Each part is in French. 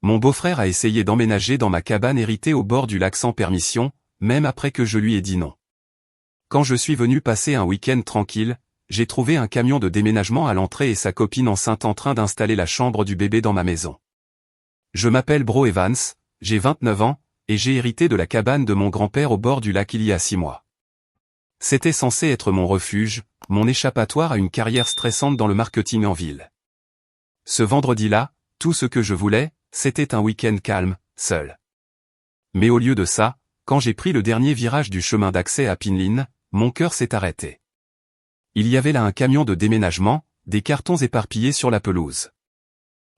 Mon beau-frère a essayé d'emménager dans ma cabane héritée au bord du lac sans permission, même après que je lui ai dit non. Quand je suis venu passer un week-end tranquille, j'ai trouvé un camion de déménagement à l'entrée et sa copine enceinte en train d'installer la chambre du bébé dans ma maison. Je m'appelle Bro Evans, j'ai 29 ans, et j'ai hérité de la cabane de mon grand-père au bord du lac il y a 6 mois. C'était censé être mon refuge, mon échappatoire à une carrière stressante dans le marketing en ville. Ce vendredi-là, tout ce que je voulais, c'était un week-end calme, seul. Mais au lieu de ça, quand j'ai pris le dernier virage du chemin d'accès à Pinelin, mon cœur s'est arrêté. Il y avait là un camion de déménagement, des cartons éparpillés sur la pelouse.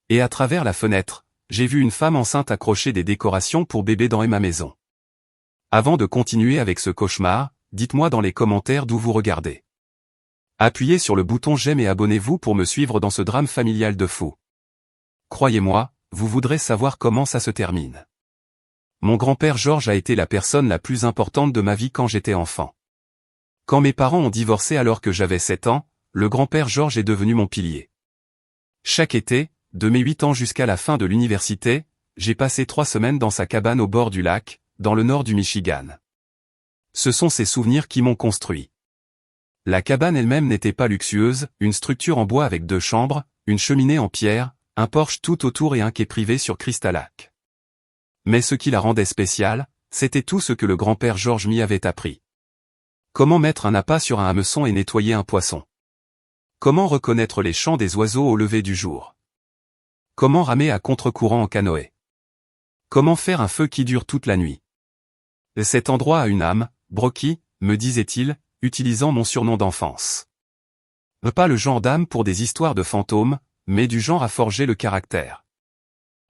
Et à travers la fenêtre, j'ai vu une femme enceinte accrocher des décorations pour bébé dans ma maison. Avant de continuer avec ce cauchemar, dites-moi dans les commentaires d'où vous regardez. Appuyez sur le bouton j'aime et abonnez-vous pour me suivre dans ce drame familial de fou. Croyez-moi, vous voudrez savoir comment ça se termine. Mon grand-père Georges a été la personne la plus importante de ma vie quand j'étais enfant. Quand mes parents ont divorcé alors que j'avais 7 ans, le grand-père Georges est devenu mon pilier. Chaque été, de mes 8 ans jusqu'à la fin de l'université, j'ai passé 3 semaines dans sa cabane au bord du lac, dans le nord du Michigan. Ce sont ces souvenirs qui m'ont construit. La cabane elle-même n'était pas luxueuse, une structure en bois avec 2 chambres, une cheminée en pierre, un porche tout autour et un quai privé sur Crystal Lake. Mais ce qui la rendait spéciale, c'était tout ce que le grand-père Georges m'y avait appris. Comment mettre un appât sur un hameçon et nettoyer un poisson? Comment reconnaître les chants des oiseaux au lever du jour? Comment ramer à contre-courant en canoë? Comment faire un feu qui dure toute la nuit? Cet endroit a une âme, Brocky, me disait-il, utilisant mon surnom d'enfance. Pas le genre d'âme pour des histoires de fantômes, mais du genre à forger le caractère.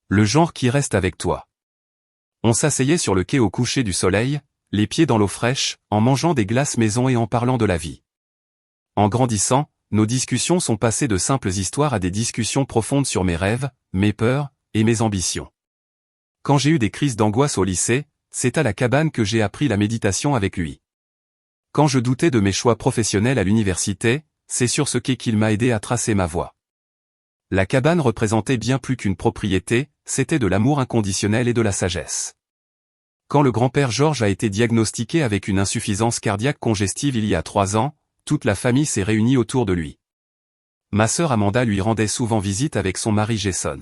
Le genre qui reste avec toi. On s'asseyait sur le quai au coucher du soleil, les pieds dans l'eau fraîche, en mangeant des glaces maison et en parlant de la vie. En grandissant, nos discussions sont passées de simples histoires à des discussions profondes sur mes rêves, mes peurs, et mes ambitions. Quand j'ai eu des crises d'angoisse au lycée, c'est à la cabane que j'ai appris la méditation avec lui. Quand je doutais de mes choix professionnels à l'université, c'est sur ce quai qu'il m'a aidé à tracer ma voie. La cabane représentait bien plus qu'une propriété, c'était de l'amour inconditionnel et de la sagesse. Quand le grand-père Georges a été diagnostiqué avec une insuffisance cardiaque congestive il y a 3 ans, toute la famille s'est réunie autour de lui. Ma sœur Amanda lui rendait souvent visite avec son mari Jason.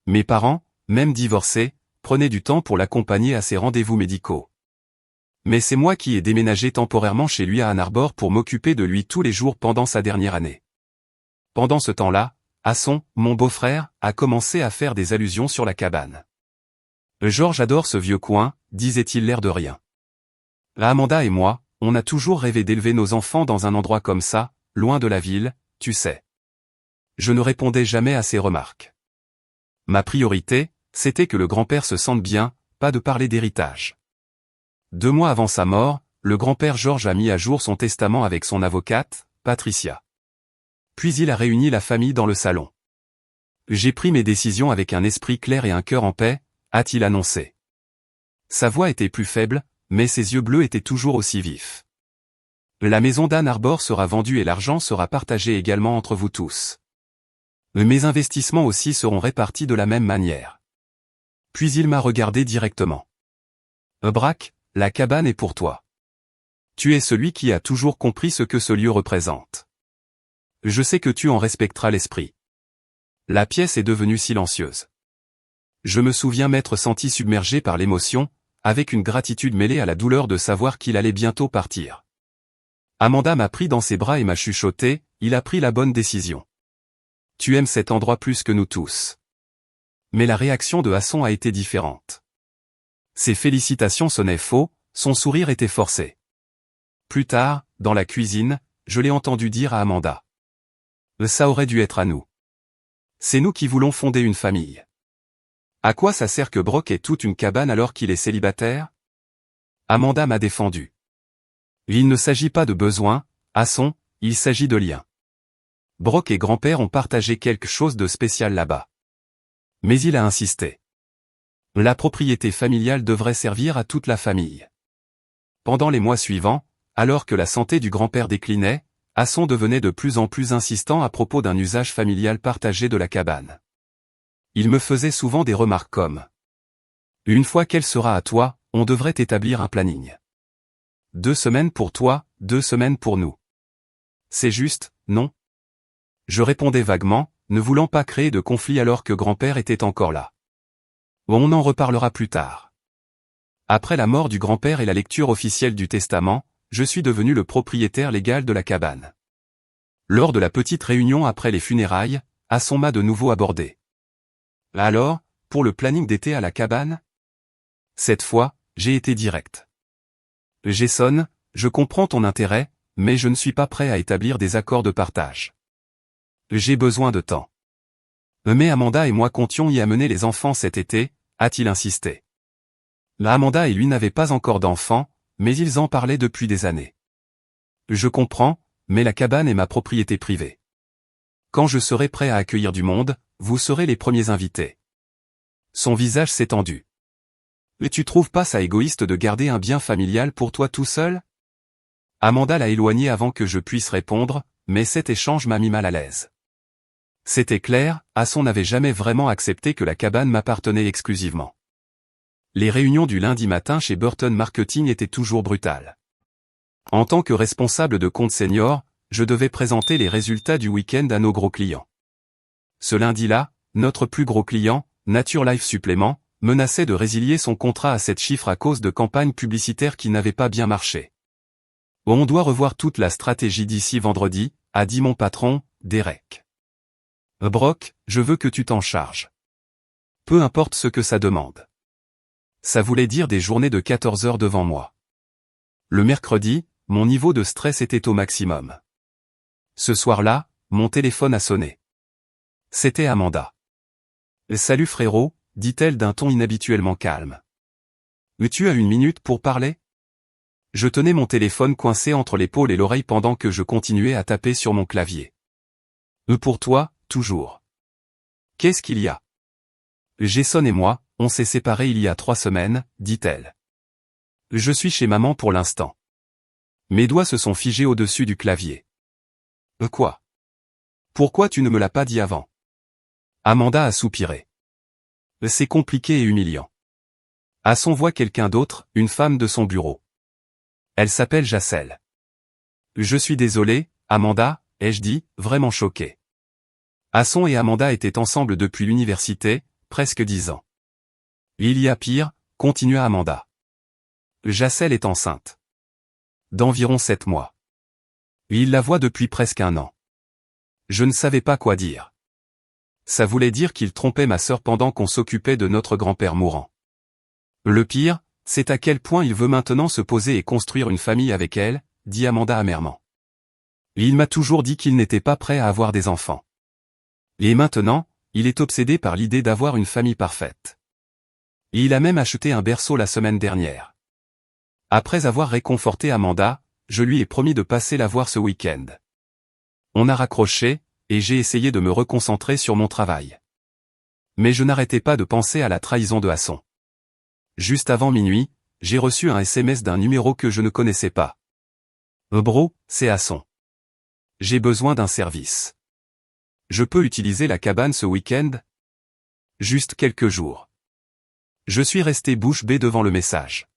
Mes parents, même divorcés, prenaient du temps pour l'accompagner à ses rendez-vous médicaux. Mais c'est moi qui ai déménagé temporairement chez lui à Ann Arbor pour m'occuper de lui tous les jours pendant sa dernière année. Pendant ce temps-là, Hasson, mon beau-frère, a commencé à faire des allusions sur la cabane. Georges adore ce vieux coin, disait-il l'air de rien. Amanda et moi, on a toujours rêvé d'élever nos enfants dans un endroit comme ça, loin de la ville, tu sais. Je ne répondais jamais à ces remarques. Ma priorité, c'était que le grand-père se sente bien, pas de parler d'héritage. 2 mois avant sa mort, le grand-père Georges a mis à jour son testament avec son avocate, Patricia. Puis il a réuni la famille dans le salon. J'ai pris mes décisions avec un esprit clair et un cœur en paix, a-t-il annoncé. Sa voix était plus faible, mais ses yeux bleus étaient toujours aussi vifs. La maison d'Ann Arbor sera vendue et l'argent sera partagé également entre vous tous. Mes investissements aussi seront répartis de la même manière. Puis il m'a regardé directement. Brack, la cabane est pour toi. Tu es celui qui a toujours compris ce que ce lieu représente. Je sais que tu en respecteras l'esprit. La pièce est devenue silencieuse. Je me souviens m'être senti submergé par l'émotion, avec une gratitude mêlée à la douleur de savoir qu'il allait bientôt partir. Amanda m'a pris dans ses bras et m'a chuchoté, il a pris la bonne décision. Tu aimes cet endroit plus que nous tous. Mais la réaction de Hasson a été différente. Ses félicitations sonnaient faux, son sourire était forcé. Plus tard, dans la cuisine, je l'ai entendu dire à Amanda. Ça aurait dû être à nous. C'est nous qui voulons fonder une famille. À quoi ça sert que Brock ait toute une cabane alors qu'il est célibataire? Amanda m'a défendu. Il ne s'agit pas de besoin, Hasson, il s'agit de lien. Brock et grand-père ont partagé quelque chose de spécial là-bas. Mais il a insisté. La propriété familiale devrait servir à toute la famille. Pendant les mois suivants, alors que la santé du grand-père déclinait, Hasson devenait de plus en plus insistant à propos d'un usage familial partagé de la cabane. il me faisait souvent des remarques comme « Une fois qu'elle sera à toi, on devrait établir un planning. 2 semaines pour toi, 2 semaines pour nous. C'est juste, non ?» Je répondais vaguement, ne voulant pas créer de conflit alors que grand-père était encore là. On en reparlera plus tard. Après la mort du grand-père et la lecture officielle du testament, je suis devenu le propriétaire légal de la cabane. Lors de la petite réunion après les funérailles, Hasson m'a de nouveau abordé. Alors, pour le planning d'été à la cabane? Cette fois, j'ai été direct. Jason, je comprends ton intérêt, mais je ne suis pas prêt à établir des accords de partage. J'ai besoin de temps. Mais Amanda et moi comptions y amener les enfants cet été, a-t-il insisté. Amanda et lui n'avaient pas encore d'enfants, mais ils en parlaient depuis des années. Je comprends, mais la cabane est ma propriété privée. Quand je serai prêt à accueillir du monde, vous serez les premiers invités. Son visage s'est tendu. Mais tu trouves pas ça égoïste de garder un bien familial pour toi tout seul? Amanda l'a éloigné avant que je puisse répondre, mais cet échange m'a mis mal à l'aise. C'était clair, Hasson n'avait jamais vraiment accepté que la cabane m'appartenait exclusivement. Les réunions du lundi matin chez Burton Marketing étaient toujours brutales. En tant que responsable de compte senior, je devais présenter les résultats du week-end à nos gros clients. Ce lundi-là, notre plus gros client, Nature Life Supplément, menaçait de résilier son contrat à 7 chiffres à cause de campagnes publicitaires qui n'avaient pas bien marché. On doit revoir toute la stratégie d'ici vendredi, a dit mon patron, Derek. Brock, je veux que tu t'en charges. Peu importe ce que ça demande. Ça voulait dire des journées de 14 heures devant moi. Le mercredi, mon niveau de stress était au maximum. Ce soir-là, mon téléphone a sonné. C'était Amanda. « Salut frérot », dit-elle d'un ton inhabituellement calme. « Tu as 1 minute pour parler ?» Je tenais mon téléphone coincé entre l'épaule et l'oreille pendant que je continuais à taper sur mon clavier. « Pour toi, toujours. » « Qu'est-ce qu'il y a ? » « Jason et moi, on s'est séparés il y a 3 semaines, dit-elle. « Je suis chez maman pour l'instant. » Mes doigts se sont figés au-dessus du clavier. « Quoi ? Pourquoi tu ne me l'as pas dit avant ?» Amanda a soupiré. « C'est compliqué et humiliant. Hasson voit quelqu'un d'autre, une femme de son bureau. Elle s'appelle Jacelle. »« Je suis désolé, Amanda, ai-je dit, vraiment choqué. Hasson et Amanda étaient ensemble depuis l'université, presque 10 ans. Il y a pire, continua Amanda. Jacelle est enceinte. D'environ 7 mois. Il la voit depuis presque 1 an. Je ne savais pas quoi dire. Ça voulait dire qu'il trompait ma sœur pendant qu'on s'occupait de notre grand-père mourant. Le pire, c'est à quel point il veut maintenant se poser et construire une famille avec elle, dit Amanda amèrement. Il m'a toujours dit qu'il n'était pas prêt à avoir des enfants. Et maintenant, il est obsédé par l'idée d'avoir une famille parfaite. Il a même acheté un berceau la semaine dernière. Après avoir réconforté Amanda, je lui ai promis de passer la voir ce week-end. On a raccroché, et j'ai essayé de me reconcentrer sur mon travail. Mais je n'arrêtais pas de penser à la trahison de Hasson. Juste avant minuit, j'ai reçu un SMS d'un numéro que je ne connaissais pas. Bro, c'est Hasson. J'ai besoin d'un service. Je peux utiliser la cabane ce week-end? Juste quelques jours. Je suis resté bouche bée devant le message.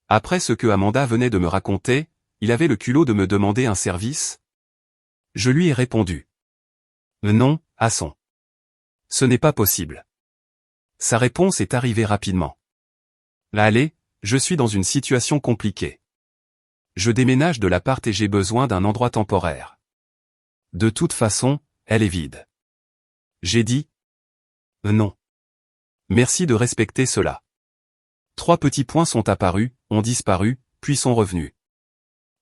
Après ce que Amanda venait de me raconter, il avait le culot de me demander un service? Je lui ai répondu. Non, Hasson. Ce n'est pas possible. Sa réponse est arrivée rapidement. Allez, je suis dans une situation compliquée. Je déménage de l'appart et j'ai besoin d'un endroit temporaire. De toute façon, elle est vide. J'ai dit. Non. Merci de respecter cela. 3 petits points sont apparus, ont disparu, puis sont revenus.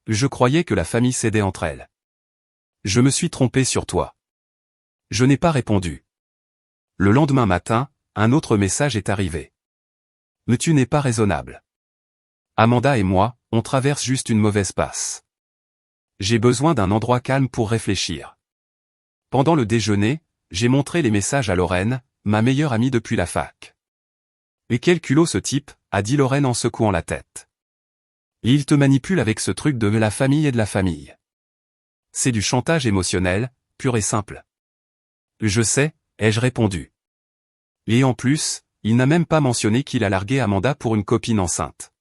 Je croyais que la famille s'aidait entre elles. Je me suis trompé sur toi. Je n'ai pas répondu. Le lendemain matin, un autre message est arrivé. Mais tu n'es pas raisonnable. Amanda et moi, on traverse juste une mauvaise passe. J'ai besoin d'un endroit calme pour réfléchir. Pendant le déjeuner, j'ai montré les messages à Lorraine, ma meilleure amie depuis la fac. Et quel culot ce type, a dit Lorraine en secouant la tête. Il te manipule avec ce truc de la famille et de la famille. C'est du chantage émotionnel, pur et simple. Je sais, ai-je répondu. Et en plus, il n'a même pas mentionné qu'il a largué Amanda pour une copine enceinte.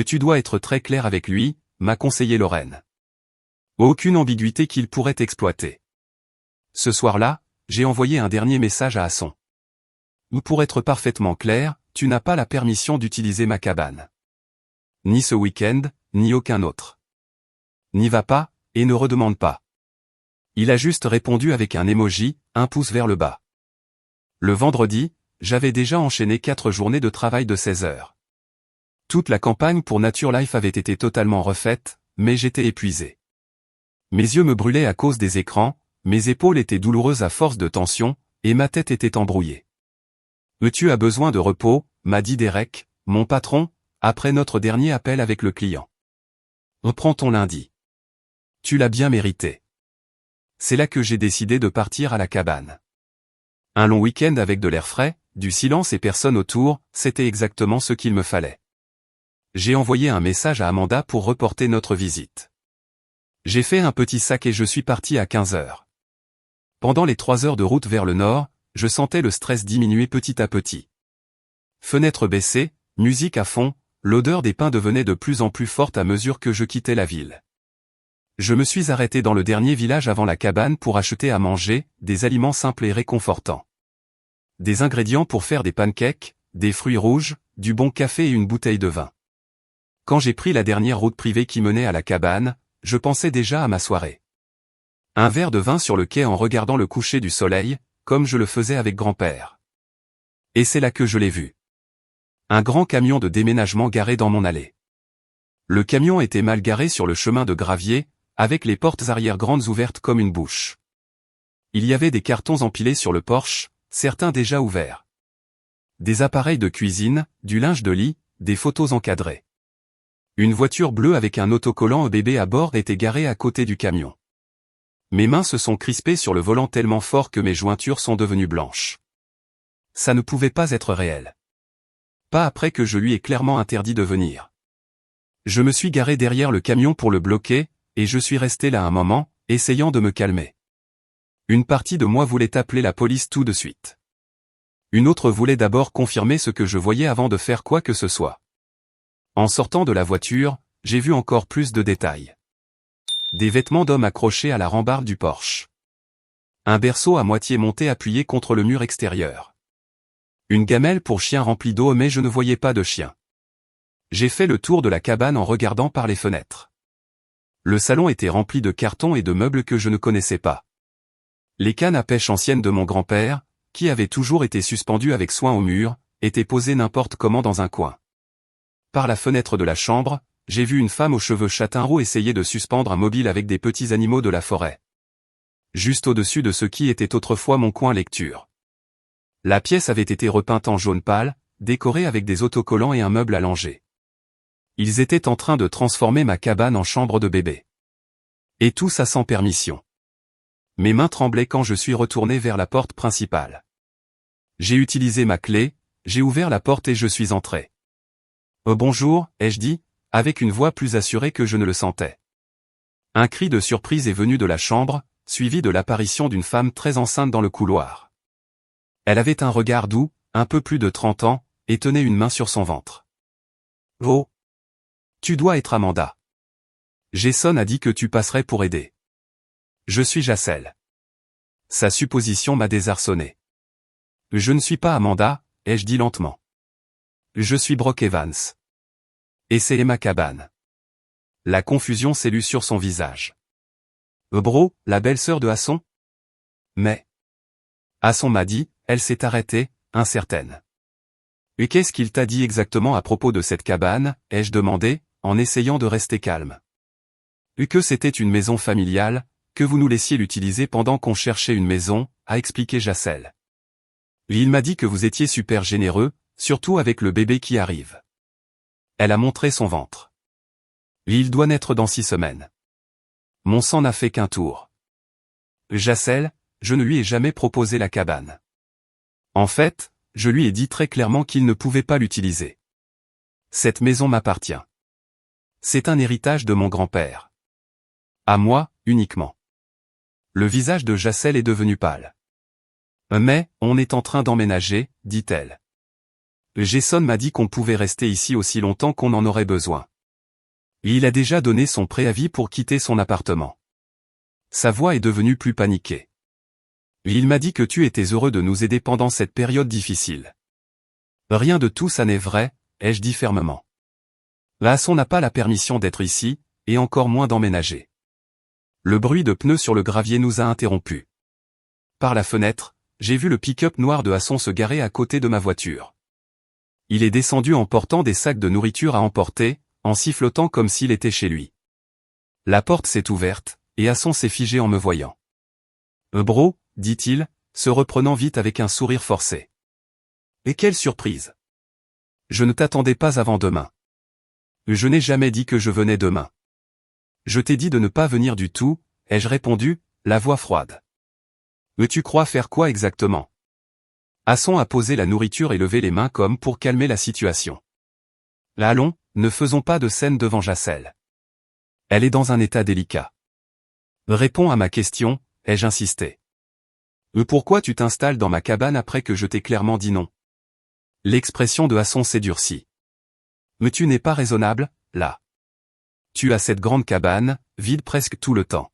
Tu dois être très clair avec lui, m'a conseillé Lorraine. Aucune ambiguïté qu'il pourrait exploiter. Ce soir-là, j'ai envoyé un dernier message à Hasson. Pour être parfaitement clair, tu n'as pas la permission d'utiliser ma cabane. Ni ce week-end, ni aucun autre. N'y va pas, et ne redemande pas. Il a juste répondu avec un emoji, un pouce vers le bas. Le vendredi, j'avais déjà enchaîné 4 journées de travail de 16 heures. Toute la campagne pour Nature Life avait été totalement refaite, mais j'étais épuisé. Mes yeux me brûlaient à cause des écrans, mes épaules étaient douloureuses à force de tension, et ma tête était embrouillée. Tu as besoin de repos, m'a dit Derek, mon patron, après notre dernier appel avec le client. Reprends ton lundi. Tu l'as bien mérité. C'est là que j'ai décidé de partir à la cabane. Un long week-end avec de l'air frais, du silence et personne autour, c'était exactement ce qu'il me fallait. J'ai envoyé un message à Amanda pour reporter notre visite. J'ai fait un petit sac et je suis parti à 15 heures. Pendant les 3 heures de route vers le nord, je sentais le stress diminuer petit à petit. Fenêtre baissée, musique à fond, l'odeur des pins devenait de plus en plus forte à mesure que je quittais la ville. Je me suis arrêté dans le dernier village avant la cabane pour acheter à manger, des aliments simples et réconfortants. Des ingrédients pour faire des pancakes, des fruits rouges, du bon café et une bouteille de vin. Quand j'ai pris la dernière route privée qui menait à la cabane, je pensais déjà à ma soirée. Un verre de vin sur le quai en regardant le coucher du soleil, comme je le faisais avec grand-père. Et c'est là que je l'ai vu. Un grand camion de déménagement garé dans mon allée. Le camion était mal garé sur le chemin de gravier, avec les portes arrière grandes ouvertes comme une bouche. Il y avait des cartons empilés sur le porche, certains déjà ouverts. Des appareils de cuisine, du linge de lit, des photos encadrées. Une voiture bleue avec un autocollant au bébé à bord était garée à côté du camion. Mes mains se sont crispées sur le volant tellement fort que mes jointures sont devenues blanches. Ça ne pouvait pas être réel. Pas après que je lui ai clairement interdit de venir. Je me suis garé derrière le camion pour le bloquer, et je suis resté là un moment, essayant de me calmer. Une partie de moi voulait appeler la police tout de suite. Une autre voulait d'abord confirmer ce que je voyais avant de faire quoi que ce soit. En sortant de la voiture, j'ai vu encore plus de détails. Des vêtements d'homme accrochés à la rambarde du porche. Un berceau à moitié monté appuyé contre le mur extérieur. Une gamelle pour chien remplie d'eau mais je ne voyais pas de chien. J'ai fait le tour de la cabane en regardant par les fenêtres. Le salon était rempli de cartons et de meubles que je ne connaissais pas. Les cannes à pêche anciennes de mon grand-père, qui avaient toujours été suspendues avec soin au mur, étaient posées n'importe comment dans un coin. Par la fenêtre de la chambre, j'ai vu une femme aux cheveux châtain roux essayer de suspendre un mobile avec des petits animaux de la forêt. Juste au-dessus de ce qui était autrefois mon coin lecture. La pièce avait été repeinte en jaune pâle, décorée avec des autocollants et un meuble allongé. Ils étaient en train de transformer ma cabane en chambre de bébé. Et tout ça sans permission. Mes mains tremblaient quand je suis retourné vers la porte principale. J'ai utilisé ma clé, j'ai ouvert la porte et je suis entré. « Oh bonjour », ai-je dit, avec une voix plus assurée que je ne le sentais. Un cri de surprise est venu de la chambre, suivi de l'apparition d'une femme très enceinte dans le couloir. Elle avait un regard doux, un peu plus de 30 ans, et tenait une main sur son ventre. « Oh ! Tu dois être Amanda. Jason a dit que tu passerais pour aider. » Je suis Jacelle. Sa supposition m'a désarçonné. « Je ne suis pas Amanda », ai-je dit lentement. « Je suis Brock Evans. Et c'est ma cabane. » La confusion s'élut sur son visage. « Bro, la belle-sœur de Hasson ?»« Mais... » Hasson m'a dit, elle s'est arrêtée, incertaine. « Et qu'est-ce qu'il t'a dit exactement à propos de cette cabane ?» ai-je demandé, en essayant de rester calme. « Que c'était une maison familiale, que vous nous laissiez l'utiliser pendant qu'on cherchait une maison, » a expliqué Jacelle. « Il m'a dit que vous étiez super généreux, surtout avec le bébé qui arrive. » Elle a montré son ventre. « Il doit naître dans 6 semaines. » Mon sang n'a fait qu'un tour. « Jacelle, je ne lui ai jamais proposé la cabane. En fait, je lui ai dit très clairement qu'il ne pouvait pas l'utiliser. Cette maison m'appartient. C'est un héritage de mon grand-père. À moi, uniquement. » Le visage de Jacelle est devenu pâle. Mais, on est en train d'emménager, dit-elle. Jason m'a dit qu'on pouvait rester ici aussi longtemps qu'on en aurait besoin. Il a déjà donné son préavis pour quitter son appartement. Sa voix est devenue plus paniquée. Il m'a dit que tu étais heureux de nous aider pendant cette période difficile. Rien de tout ça n'est vrai, ai-je dit fermement. Hasson n'a pas la permission d'être ici, et encore moins d'emménager. Le bruit de pneus sur le gravier nous a interrompus. Par la fenêtre, j'ai vu le pick-up noir de Hasson se garer à côté de ma voiture. Il est descendu en portant des sacs de nourriture à emporter, en sifflotant comme s'il était chez lui. La porte s'est ouverte, et Hasson s'est figé en me voyant. Bro, dit-il, se reprenant vite avec un sourire forcé. Et quelle surprise! Je ne t'attendais pas avant demain. Je n'ai jamais dit que je venais demain. Je t'ai dit de ne pas venir du tout, ai-je répondu, la voix froide. Tu crois faire quoi exactement? Hasson a posé la nourriture et levé les mains comme pour calmer la situation. Allons, ne faisons pas de scène devant Jacelle. Elle est dans un état délicat. Réponds à ma question, ai-je insisté. Pourquoi tu t'installes dans ma cabane après que je t'ai clairement dit non? L'expression de Hasson s'est durcie. Mais tu n'es pas raisonnable, là. Tu as cette grande cabane, vide presque tout le temps.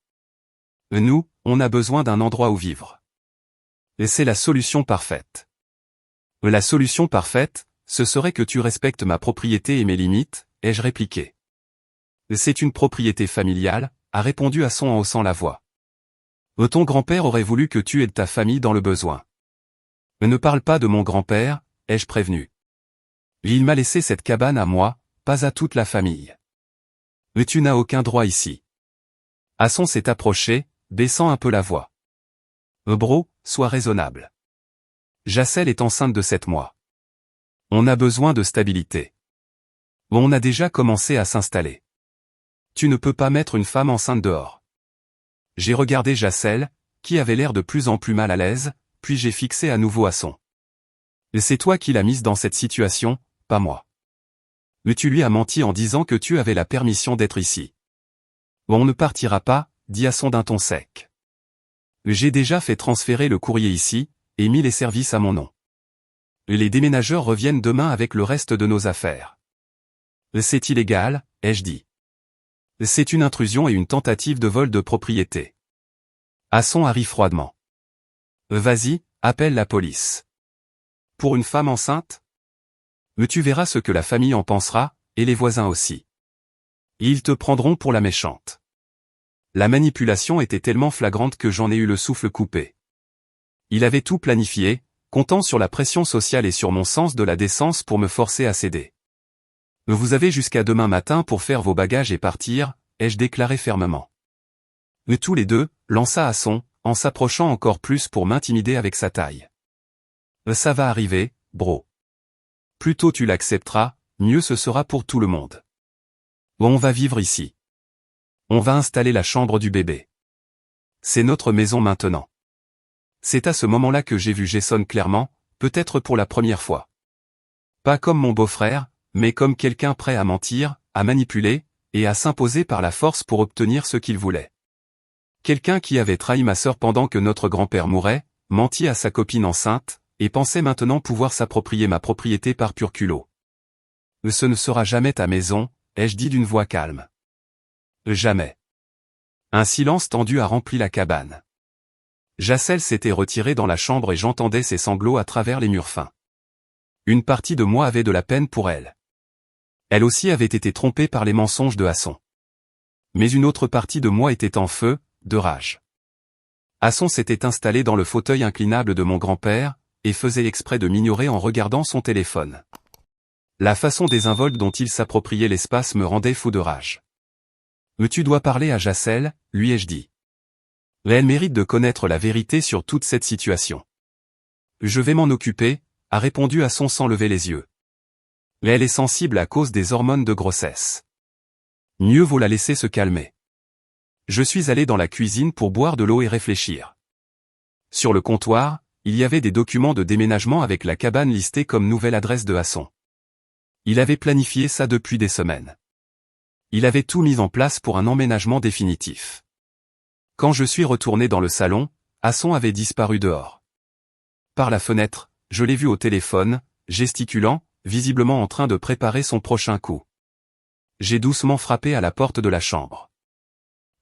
Nous, on a besoin d'un endroit où vivre. Et c'est la solution parfaite. La solution parfaite, ce serait que tu respectes ma propriété et mes limites, ai-je répliqué. C'est une propriété familiale, a répondu Hasson en haussant la voix. Ton grand-père aurait voulu que tu aides ta famille dans le besoin. Ne parle pas de mon grand-père, ai-je prévenu. Il m'a laissé cette cabane à moi, pas à toute la famille. Mais tu n'as aucun droit ici. Hasson s'est approché, baissant un peu la voix. Bro, sois raisonnable. Jacelle est enceinte de 7 mois. On a besoin de stabilité. On a déjà commencé à s'installer. Tu ne peux pas mettre une femme enceinte dehors. J'ai regardé Jacelle, qui avait l'air de plus en plus mal à l'aise, puis j'ai fixé à nouveau Hasson. C'est toi qui l'as mise dans cette situation, pas moi. Mais tu lui as menti en disant que tu avais la permission d'être ici. On ne partira pas, dit Hasson d'un ton sec. J'ai déjà fait transférer le courrier ici, et mis les services à mon nom. Les déménageurs reviennent demain avec le reste de nos affaires. C'est illégal, ai-je dit. C'est une intrusion et une tentative de vol de propriété. Hasson a ri froidement. Vas-y, appelle la police. Pour une femme enceinte? Mais tu verras ce que la famille en pensera, et les voisins aussi. Ils te prendront pour la méchante. La manipulation était tellement flagrante que j'en ai eu le souffle coupé. Il avait tout planifié, comptant sur la pression sociale et sur mon sens de la décence pour me forcer à céder. Vous avez jusqu'à demain matin pour faire vos bagages et partir, ai-je déclaré fermement. Tous les deux, lança Hasson, en s'approchant encore plus pour m'intimider avec sa taille. Ça va arriver, bro. Plus tôt tu l'accepteras, mieux ce sera pour tout le monde. On va vivre ici. On va installer la chambre du bébé. C'est notre maison maintenant. C'est à ce moment-là que j'ai vu Jason clairement, peut-être pour la première fois. Pas comme mon beau-frère, mais comme quelqu'un prêt à mentir, à manipuler, et à s'imposer par la force pour obtenir ce qu'il voulait. Quelqu'un qui avait trahi ma sœur pendant que notre grand-père mourait, menti à sa copine enceinte, et pensait maintenant pouvoir s'approprier ma propriété par pur culot. Ce ne sera jamais ta maison, ai-je dit d'une voix calme. Jamais. Un silence tendu a rempli la cabane. Jacelle s'était retirée dans la chambre et j'entendais ses sanglots à travers les murs fins. Une partie de moi avait de la peine pour elle. Elle aussi avait été trompée par les mensonges de Hasson. Mais une autre partie de moi était en feu, de rage. Hasson s'était installé dans le fauteuil inclinable de mon grand-père, et faisait exprès de m'ignorer en regardant son téléphone. La façon désinvolte dont il s'appropriait l'espace me rendait fou de rage. Tu dois parler à Jacelle, lui ai-je dit. Elle mérite de connaître la vérité sur toute cette situation. Je vais m'en occuper, a répondu Hasson sans lever les yeux. Elle est sensible à cause des hormones de grossesse. Mieux vaut la laisser se calmer. Je suis allé dans la cuisine pour boire de l'eau et réfléchir. Sur le comptoir, il y avait des documents de déménagement avec la cabane listée comme nouvelle adresse de Hasson. Il avait planifié ça depuis des semaines. Il avait tout mis en place pour un emménagement définitif. Quand je suis retourné dans le salon, Hasson avait disparu dehors. Par la fenêtre, je l'ai vu au téléphone, gesticulant, visiblement en train de préparer son prochain coup. J'ai doucement frappé à la porte de la chambre.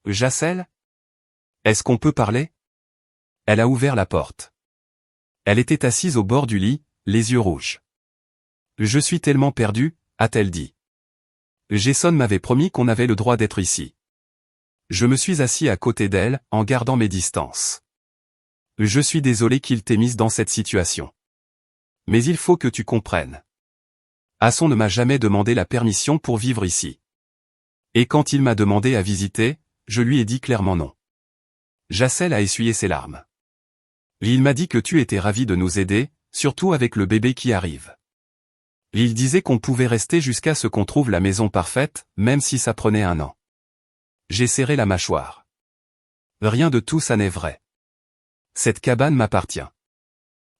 Jacelle? Est-ce qu'on peut parler? Elle a ouvert la porte. Elle était assise au bord du lit, les yeux rouges. Je suis tellement perdue, a-t-elle dit. Jason m'avait promis qu'on avait le droit d'être ici. Je me suis assis à côté d'elle, en gardant mes distances. Je suis désolé qu'il t'ait mise dans cette situation. Mais il faut que tu comprennes. Hasson ne m'a jamais demandé la permission pour vivre ici. Et quand il m'a demandé à visiter, je lui ai dit clairement non. Jacelle a essuyé ses larmes. Il m'a dit que tu étais ravi de nous aider, surtout avec le bébé qui arrive. Il disait qu'on pouvait rester jusqu'à ce qu'on trouve la maison parfaite, même si ça prenait 1 an. J'ai serré la mâchoire. Rien de tout ça n'est vrai. Cette cabane m'appartient.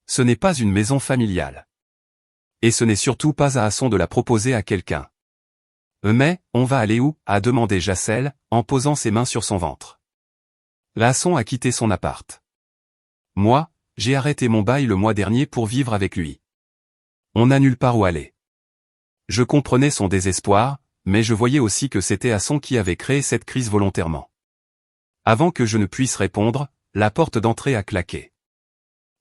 Ce n'est pas une maison familiale. Et ce n'est surtout pas à Hasson de la proposer à quelqu'un. Mais, on va aller où? A demandé Jacelle, en posant ses mains sur son ventre. Hasson a quitté son appart. Moi, j'ai arrêté mon bail le mois dernier pour vivre avec lui. On n'a nulle part où aller. Je comprenais son désespoir, mais je voyais aussi que c'était Hasson qui avait créé cette crise volontairement. Avant que je ne puisse répondre, la porte d'entrée a claqué.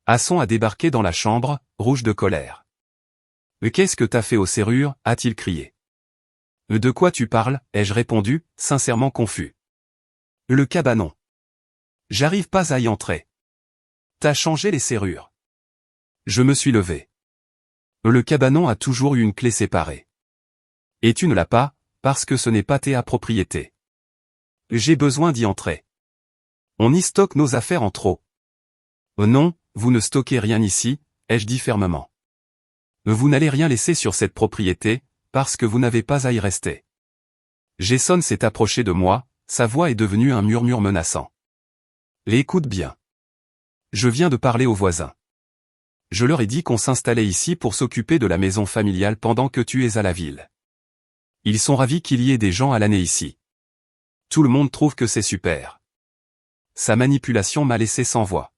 Hasson a débarqué dans la chambre, rouge de colère. « Qu'est-ce que t'as fait aux serrures ?» a-t-il crié. « De quoi tu parles ?» ai-je répondu, sincèrement confus. « Le cabanon. J'arrive pas à y entrer. T'as changé les serrures. » Je me suis levé. Le cabanon a toujours eu une clé séparée. Et tu ne l'as pas, parce que ce n'est pas ta propriété. J'ai besoin d'y entrer. On y stocke nos affaires en trop. Non, vous ne stockez rien ici, ai-je dit fermement. Vous n'allez rien laisser sur cette propriété, parce que vous n'avez pas à y rester. Jason s'est approché de moi, sa voix est devenue un murmure menaçant. Écoute bien. Je viens de parler aux voisins. Je leur ai dit qu'on s'installait ici pour s'occuper de la maison familiale pendant que tu es à la ville. Ils sont ravis qu'il y ait des gens à l'année ici. Tout le monde trouve que c'est super. Sa manipulation m'a laissé sans voix.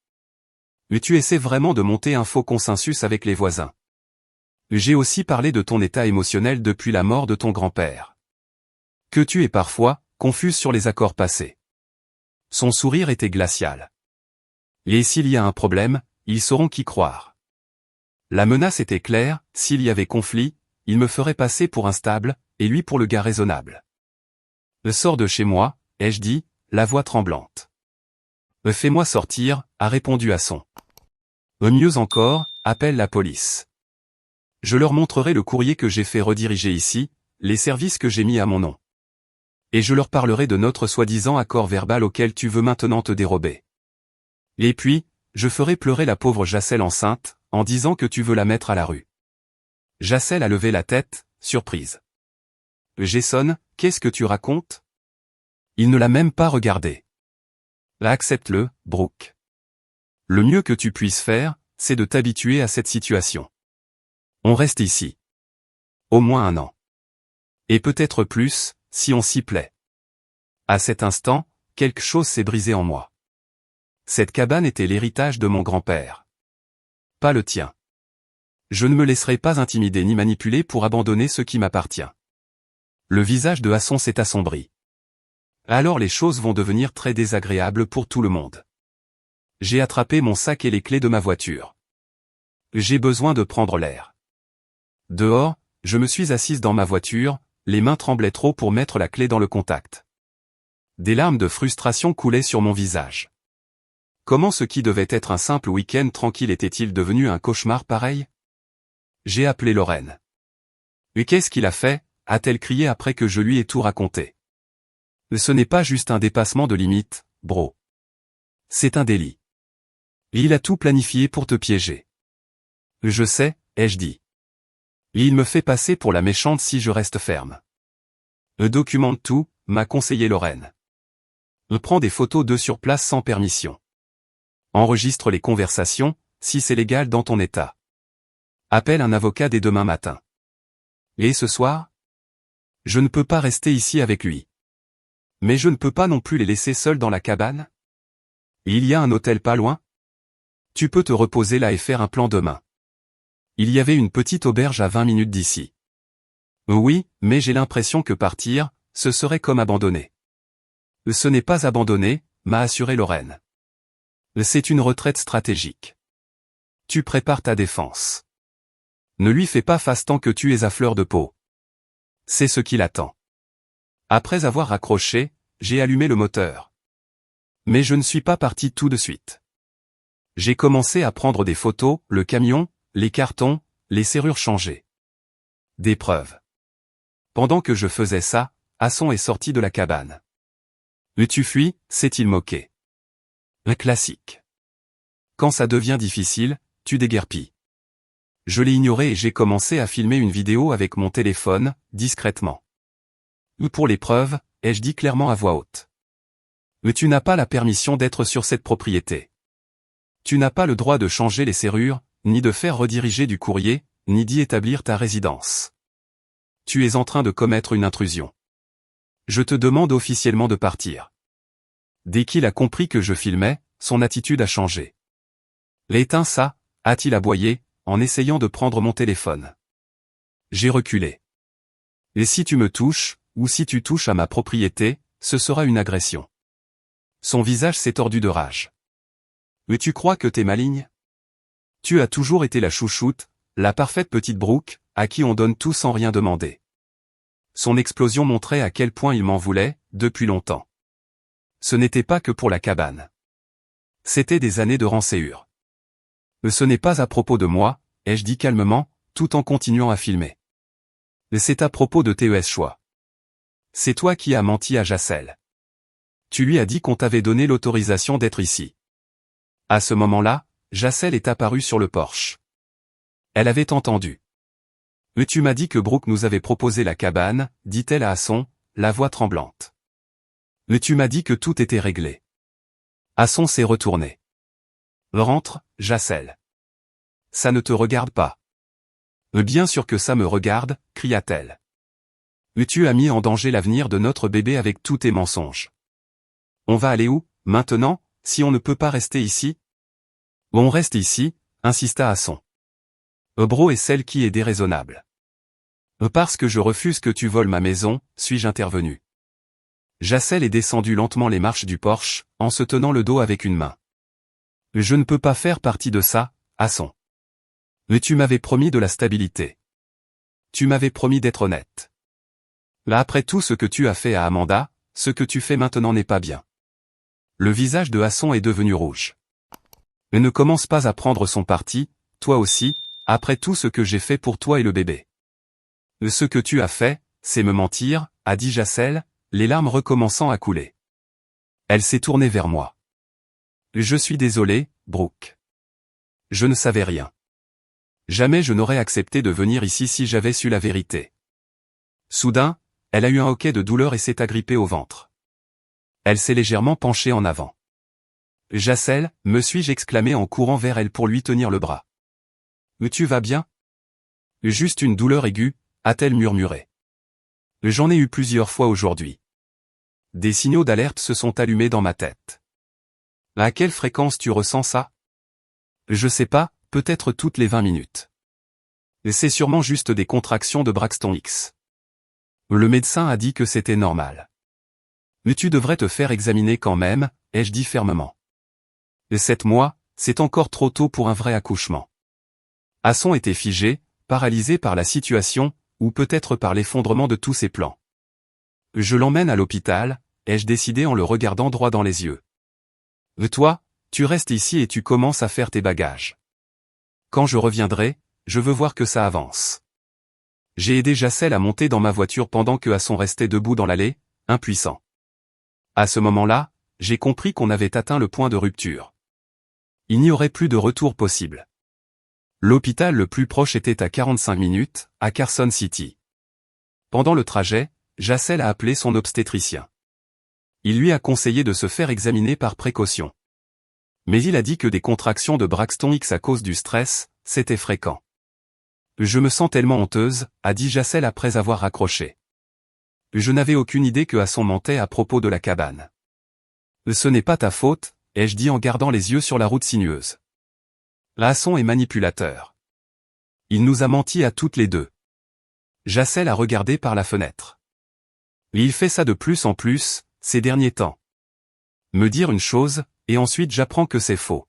Mais tu essaies vraiment de monter un faux consensus avec les voisins. J'ai aussi parlé de ton état émotionnel depuis la mort de ton grand-père. Que tu es parfois, confuse sur les accords passés. Son sourire était glacial. Et s'il y a un problème, ils sauront qui croire. La menace était claire, s'il y avait conflit, il me ferait passer pour instable, et lui pour le gars raisonnable. Sors de chez moi, ai-je dit, la voix tremblante. Fais-moi sortir, a répondu Hasson. Mieux encore, appelle la police. Je leur montrerai le courrier que j'ai fait rediriger ici, les services que j'ai mis à mon nom. Et je leur parlerai de notre soi-disant accord verbal auquel tu veux maintenant te dérober. Et puis, je ferai pleurer la pauvre Jacelle enceinte, en disant que tu veux la mettre à la rue. Jacelle a levé la tête, surprise. Jason, qu'est-ce que tu racontes? Il ne l'a même pas regardé. Accepte-le, Brooke. Le mieux que tu puisses faire, c'est de t'habituer à cette situation. On reste ici. Au moins 1 an. Et peut-être plus, si on s'y plaît. À cet instant, quelque chose s'est brisé en moi. Cette cabane était l'héritage de mon grand-père. Pas le tien. Je ne me laisserai pas intimider ni manipuler pour abandonner ce qui m'appartient. Le visage de Hasson s'est assombri. Alors les choses vont devenir très désagréables pour tout le monde. J'ai attrapé mon sac et les clés de ma voiture. J'ai besoin de prendre l'air. Dehors, je me suis assise dans ma voiture, les mains tremblaient trop pour mettre la clé dans le contact. Des larmes de frustration coulaient sur mon visage. Comment ce qui devait être un simple week-end tranquille était-il devenu un cauchemar pareil? J'ai appelé Lorraine. Mais qu'est-ce qu'il a fait? A-t-elle crié après que je lui ai tout raconté. Ce n'est pas juste un dépassement de limite, bro. C'est un délit. Il a tout planifié pour te piéger. Je sais, ai-je dit. Il me fait passer pour la méchante si je reste ferme. Documente tout, m'a conseillé Lorraine. Prends des photos d'eux sur place sans permission. Enregistre les conversations, si c'est légal dans ton état. Appelle un avocat dès demain matin. Et ce soir? Je ne peux pas rester ici avec lui. Mais je ne peux pas non plus les laisser seuls dans la cabane? Il y a un hôtel pas loin? Tu peux te reposer là et faire un plan demain. Il y avait une petite auberge à 20 minutes d'ici. Oui, mais j'ai l'impression que partir, ce serait comme abandonner. Ce n'est pas abandonner, m'a assuré Lorraine. C'est une retraite stratégique. Tu prépares ta défense. Ne lui fais pas face tant que tu es à fleur de peau. C'est ce qui l'attend. Après avoir raccroché, j'ai allumé le moteur. Mais je ne suis pas parti tout de suite. J'ai commencé à prendre des photos, le camion, les cartons, les serrures changées. Des preuves. Pendant que je faisais ça, Hasson est sorti de la cabane. Tu fuis, s'est-il moqué. Un classique. Quand ça devient difficile, tu déguerpis. Je l'ai ignoré et j'ai commencé à filmer une vidéo avec mon téléphone, discrètement. Pour les preuves, ai-je dit clairement à voix haute. Tu n'as pas la permission d'être sur cette propriété. Tu n'as pas le droit de changer les serrures, ni de faire rediriger du courrier, ni d'y établir ta résidence. Tu es en train de commettre une intrusion. Je te demande officiellement de partir. Dès qu'il a compris que je filmais, son attitude a changé. L'éteins ça, a-t-il aboyé, en essayant de prendre mon téléphone. J'ai reculé. Et si tu me touches, ou si tu touches à ma propriété, ce sera une agression. Son visage s'est tordu de rage. Mais tu crois que t'es maligne? Tu as toujours été la chouchoute, la parfaite petite Brooke, à qui on donne tout sans rien demander. Son explosion montrait à quel point il m'en voulait, depuis longtemps. Ce n'était pas que pour la cabane. C'était des années de rançéure. Ce n'est pas à propos de moi, ai-je dit calmement, tout en continuant à filmer. C'est à propos de tes choix. C'est toi qui as menti à Jacelle. Tu lui as dit qu'on t'avait donné l'autorisation d'être ici. À ce moment-là, Jacelle est apparue sur le porche. Elle avait entendu. Tu m'as dit que Brooke nous avait proposé la cabane, dit-elle à Hasson, la voix tremblante. Tu m'as dit que tout était réglé. Hasson s'est retourné. Rentre, Jacelle. Ça ne te regarde pas. Bien sûr que ça me regarde, cria-t-elle. Tu as mis en danger l'avenir de notre bébé avec tous tes mensonges. On va aller où, maintenant, si on ne peut pas rester ici? On reste ici, insista Hasson. Bro est celle qui est déraisonnable. Parce que je refuse que tu voles ma maison, suis-je intervenu. Jacelle est descendue lentement les marches du porche, en se tenant le dos avec une main. Je ne peux pas faire partie de ça, Hasson. Mais tu m'avais promis de la stabilité. Tu m'avais promis d'être honnête. Là après tout ce que tu as fait à Amanda, ce que tu fais maintenant n'est pas bien. Le visage de Hasson est devenu rouge. Mais ne commence pas à prendre son parti, toi aussi, après tout ce que j'ai fait pour toi et le bébé. Ce que tu as fait, c'est me mentir, a dit Jacelle, les larmes recommençant à couler. Elle s'est tournée vers moi. Je suis désolé, Brooke. Je ne savais rien. Jamais je n'aurais accepté de venir ici si j'avais su la vérité. Soudain, elle a eu un hoquet de douleur et s'est agrippée au ventre. Elle s'est légèrement penchée en avant. Jacelle, me suis-je exclamé en courant vers elle pour lui tenir le bras. Tu vas bien? Juste une douleur aiguë, a-t-elle murmuré. J'en ai eu plusieurs fois aujourd'hui. Des signaux d'alerte se sont allumés dans ma tête. À quelle fréquence tu ressens ça? Je sais pas, peut-être toutes les 20 minutes. C'est sûrement juste des contractions de Braxton X. Le médecin a dit que c'était normal. Mais tu devrais te faire examiner quand même, ai-je dit fermement. 7 mois, c'est encore trop tôt pour un vrai accouchement. Hasson était figé, paralysé par la situation, ou peut-être par l'effondrement de tous ses plans. Je l'emmène à l'hôpital, ai-je décidé en le regardant droit dans les yeux. Toi, tu restes ici et tu commences à faire tes bagages. Quand je reviendrai, je veux voir que ça avance. J'ai aidé Jacelle à monter dans ma voiture pendant que Hasson restait debout dans l'allée, impuissant. À ce moment-là, j'ai compris qu'on avait atteint le point de rupture. Il n'y aurait plus de retour possible. L'hôpital le plus proche était à 45 minutes, à Carson City. Pendant le trajet, Jacelle a appelé son obstétricien. Il lui a conseillé de se faire examiner par précaution. Mais il a dit que des contractions de Braxton X à cause du stress, c'était fréquent. Je me sens tellement honteuse, a dit Jacelle après avoir raccroché. Je n'avais aucune idée que Hasson mentait à propos de la cabane. Ce n'est pas ta faute, ai-je dit en gardant les yeux sur la route sinueuse. Hasson est manipulateur. Il nous a menti à toutes les deux. Jacelle a regardé par la fenêtre. Et il fait ça de plus en plus, ces derniers temps. Me dire une chose, et ensuite j'apprends que c'est faux.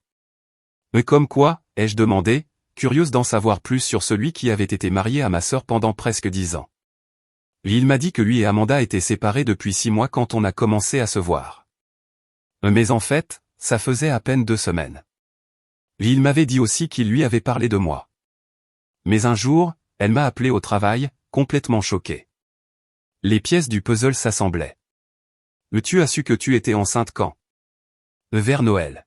Mais comme quoi, ai-je demandé, curieuse d'en savoir plus sur celui qui avait été marié à ma sœur pendant presque 10 ans. Il m'a dit que lui et Amanda étaient séparés depuis 6 mois quand on a commencé à se voir. Mais en fait, ça faisait à peine 2 semaines. Il m'avait dit aussi qu'il lui avait parlé de moi. Mais un jour, elle m'a appelé au travail, complètement choquée. Les pièces du puzzle s'assemblaient. Tu as su que tu étais enceinte quand? Vers Noël.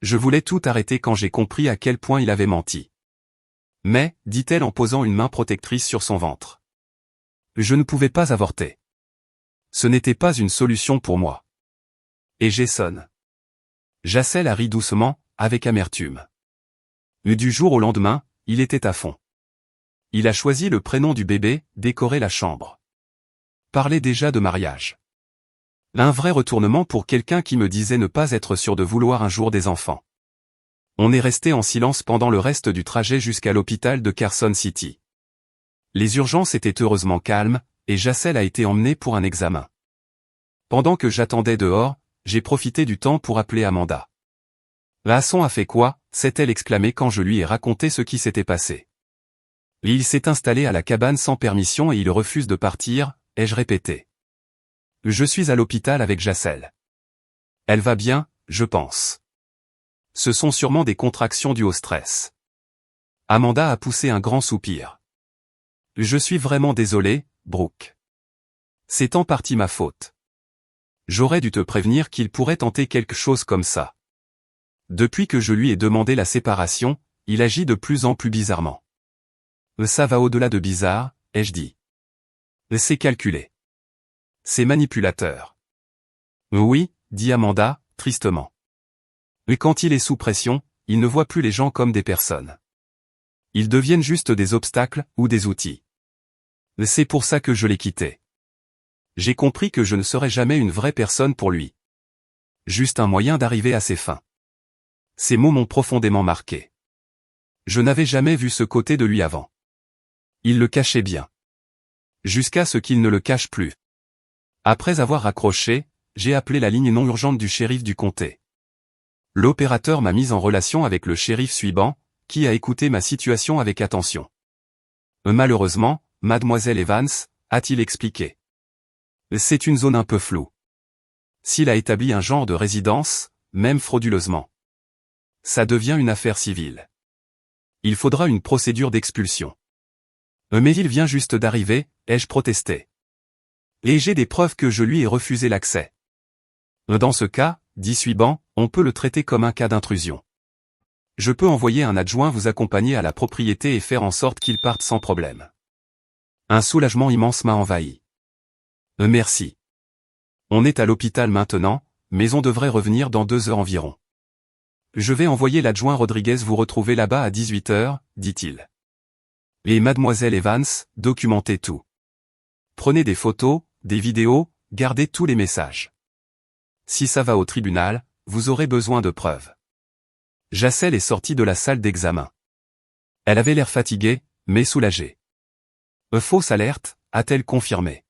Je voulais tout arrêter quand j'ai compris à quel point il avait menti. Mais, dit-elle en posant une main protectrice sur son ventre. Je ne pouvais pas avorter. Ce n'était pas une solution pour moi. Et Jason. Jacelle a ri doucement, avec amertume. Du jour au lendemain, il était à fond. Il a choisi le prénom du bébé, décoré la chambre. Parlait déjà de mariage. Un vrai retournement pour quelqu'un qui me disait ne pas être sûr de vouloir un jour des enfants. On est resté en silence pendant le reste du trajet jusqu'à l'hôpital de Carson City. Les urgences étaient heureusement calmes, et Jacelle a été emmenée pour un examen. Pendant que j'attendais dehors, j'ai profité du temps pour appeler Amanda. Hasson a fait quoi? S'est-elle exclamée quand je lui ai raconté ce qui s'était passé. Il s'est installé à la cabane sans permission et il refuse de partir, ai-je répété. Je suis à l'hôpital avec Jacelle. Elle va bien, je pense. Ce sont sûrement des contractions dues au stress. Amanda a poussé un grand soupir. Je suis vraiment désolé, Brooke. C'est en partie ma faute. J'aurais dû te prévenir qu'il pourrait tenter quelque chose comme ça. Depuis que je lui ai demandé la séparation, il agit de plus en plus bizarrement. Ça va au-delà de bizarre, ai-je dit. C'est calculé. C'est manipulateur. Oui, dit Amanda, tristement. Mais quand il est sous pression, il ne voit plus les gens comme des personnes. Ils deviennent juste des obstacles ou des outils. C'est pour ça que je l'ai quitté. J'ai compris que je ne serais jamais une vraie personne pour lui. Juste un moyen d'arriver à ses fins. Ces mots m'ont profondément marqué. Je n'avais jamais vu ce côté de lui avant. Il le cachait bien. Jusqu'à ce qu'il ne le cache plus. Après avoir raccroché, j'ai appelé la ligne non urgente du shérif du comté. L'opérateur m'a mis en relation avec le shérif suivant, qui a écouté ma situation avec attention. Malheureusement, mademoiselle Evans, a-t-il expliqué. C'est une zone un peu floue. S'il a établi un genre de résidence, même frauduleusement, ça devient une affaire civile. Il faudra une procédure d'expulsion. Mais il vient juste d'arriver, ai-je protesté. Et j'ai des preuves que je lui ai refusé l'accès. Dans ce cas, dit Suiban, on peut le traiter comme un cas d'intrusion. Je peux envoyer un adjoint vous accompagner à la propriété et faire en sorte qu'il parte sans problème. Un soulagement immense m'a envahi. Merci. On est à l'hôpital maintenant, mais on devrait revenir dans 2 heures environ. Je vais envoyer l'adjoint Rodriguez vous retrouver là-bas à 18 heures, dit-il. Et mademoiselle Evans, documentez tout. Prenez des photos, des vidéos, gardez tous les messages. Si ça va au tribunal, vous aurez besoin de preuves. Jacelle est sortie de la salle d'examen. Elle avait l'air fatiguée, mais soulagée. Fausse alerte, a-t-elle confirmé.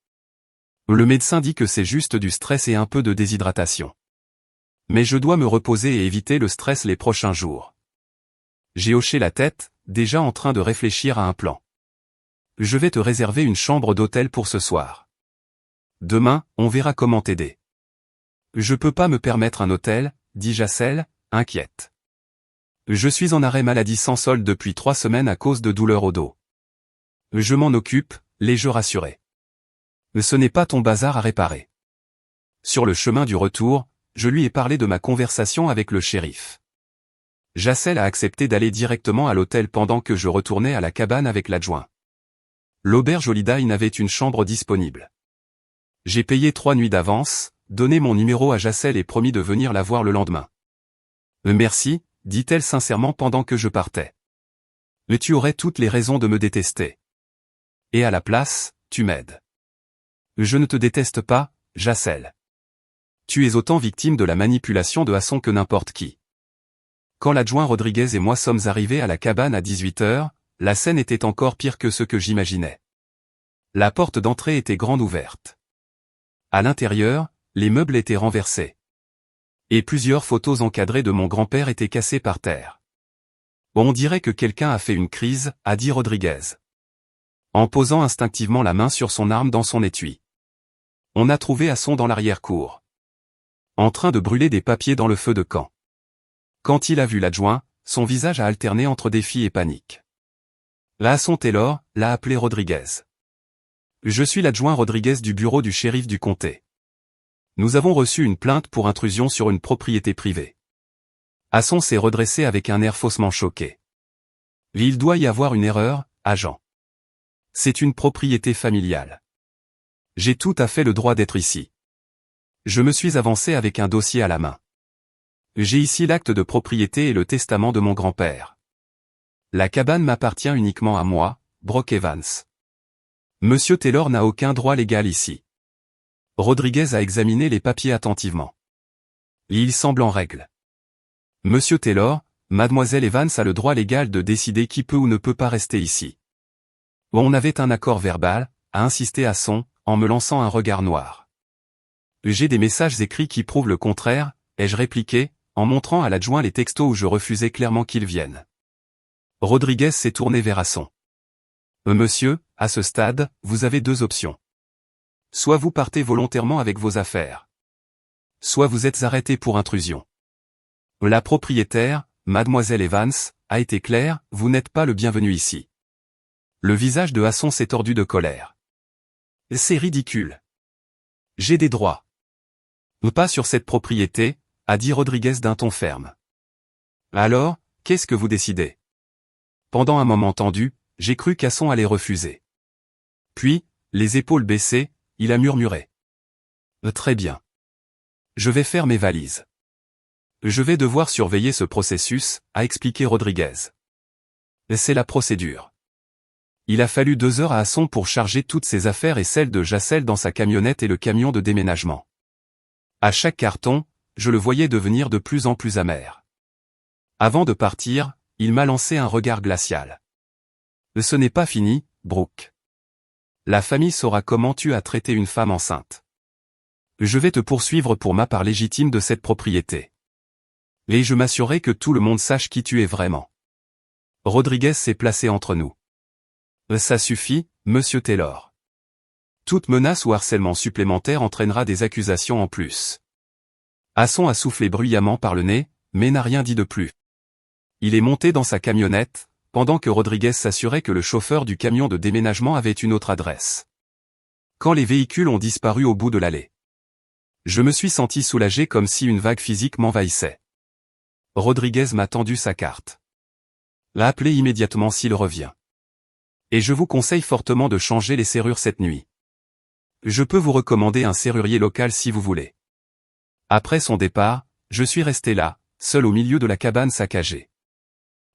Le médecin dit que c'est juste du stress et un peu de déshydratation. Mais je dois me reposer et éviter le stress les prochains jours. J'ai hoché la tête, déjà en train de réfléchir à un plan. Je vais te réserver une chambre d'hôtel pour ce soir. Demain, on verra comment t'aider. Je peux pas me permettre un hôtel, dit Jacelle, inquiète. Je suis en arrêt maladie sans solde depuis 3 semaines à cause de douleurs au dos. Je m'en occupe, l'ai-je rassuré. Ce n'est pas ton bazar à réparer. Sur le chemin du retour, je lui ai parlé de ma conversation avec le shérif. Jacelle a accepté d'aller directement à l'hôtel pendant que je retournais à la cabane avec l'adjoint. L'auberge Holiday avait une chambre disponible. J'ai payé 3 nuits d'avance, donné mon numéro à Jacelle et promis de venir la voir le lendemain. Merci, dit-elle sincèrement pendant que je partais. Mais tu aurais toutes les raisons de me détester. Et à la place, tu m'aides. Je ne te déteste pas, Jacelle. Tu es autant victime de la manipulation de Hasson que n'importe qui. Quand l'adjoint Rodriguez et moi sommes arrivés à la cabane à 18 heures, la scène était encore pire que ce que j'imaginais. La porte d'entrée était grande ouverte. À l'intérieur, les meubles étaient renversés. Et plusieurs photos encadrées de mon grand-père étaient cassées par terre. On dirait que quelqu'un a fait une crise, a dit Rodriguez, en posant instinctivement la main sur son arme dans son étui. On a trouvé Hasson dans l'arrière-cour, en train de brûler des papiers dans le feu de camp. Quand il a vu l'adjoint, son visage a alterné entre défi et panique. Hasson Taylor l'a appelé Rodriguez. Je suis l'adjoint Rodriguez du bureau du shérif du comté. Nous avons reçu une plainte pour intrusion sur une propriété privée. Hasson s'est redressé avec un air faussement choqué. Il doit y avoir une erreur, agent. C'est une propriété familiale. J'ai tout à fait le droit d'être ici. Je me suis avancé avec un dossier à la main. J'ai ici l'acte de propriété et le testament de mon grand-père. La cabane m'appartient uniquement à moi, Brock Evans. Monsieur Taylor n'a aucun droit légal ici. Rodriguez a examiné les papiers attentivement. Il semble en règle. Monsieur Taylor, mademoiselle Evans a le droit légal de décider qui peut ou ne peut pas rester ici. On avait un accord verbal, a insisté Hasson, en me lançant un regard noir. J'ai des messages écrits qui prouvent le contraire, ai-je répliqué, en montrant à l'adjoint les textos où je refusais clairement qu'ils viennent. Rodriguez s'est tourné vers Hasson. Monsieur, à ce stade, vous avez deux options. Soit vous partez volontairement avec vos affaires. Soit vous êtes arrêté pour intrusion. La propriétaire, mademoiselle Evans, a été claire, vous n'êtes pas le bienvenu ici. Le visage de Hasson s'est tordu de colère. C'est ridicule. J'ai des droits. Pas sur cette propriété, a dit Rodriguez d'un ton ferme. Alors, qu'est-ce que vous décidez? Pendant un moment tendu, j'ai cru qu'Hasson allait refuser. Puis, les épaules baissées, il a murmuré. Très bien. Je vais faire mes valises. Je vais devoir surveiller ce processus, a expliqué Rodriguez. C'est la procédure. Il a fallu 2 heures à Hasson pour charger toutes ses affaires et celles de Jassel dans sa camionnette et le camion de déménagement. À chaque carton, je le voyais devenir de plus en plus amer. Avant de partir, il m'a lancé un regard glacial. Ce n'est pas fini, Brooke. La famille saura comment tu as traité une femme enceinte. Je vais te poursuivre pour ma part légitime de cette propriété. Et je m'assurerai que tout le monde sache qui tu es vraiment. Rodriguez s'est placé entre nous. Ça suffit, monsieur Taylor. Toute menace ou harcèlement supplémentaire entraînera des accusations en plus. Hasson a soufflé bruyamment par le nez, mais n'a rien dit de plus. Il est monté dans sa camionnette, pendant que Rodriguez s'assurait que le chauffeur du camion de déménagement avait une autre adresse. Quand les véhicules ont disparu au bout de l'allée, je me suis senti soulagé comme si une vague physique m'envahissait. Rodriguez m'a tendu sa carte. L'a appelé immédiatement s'il revient. Et je vous conseille fortement de changer les serrures cette nuit. Je peux vous recommander un serrurier local si vous voulez. Après son départ, je suis resté là, seul au milieu de la cabane saccagée.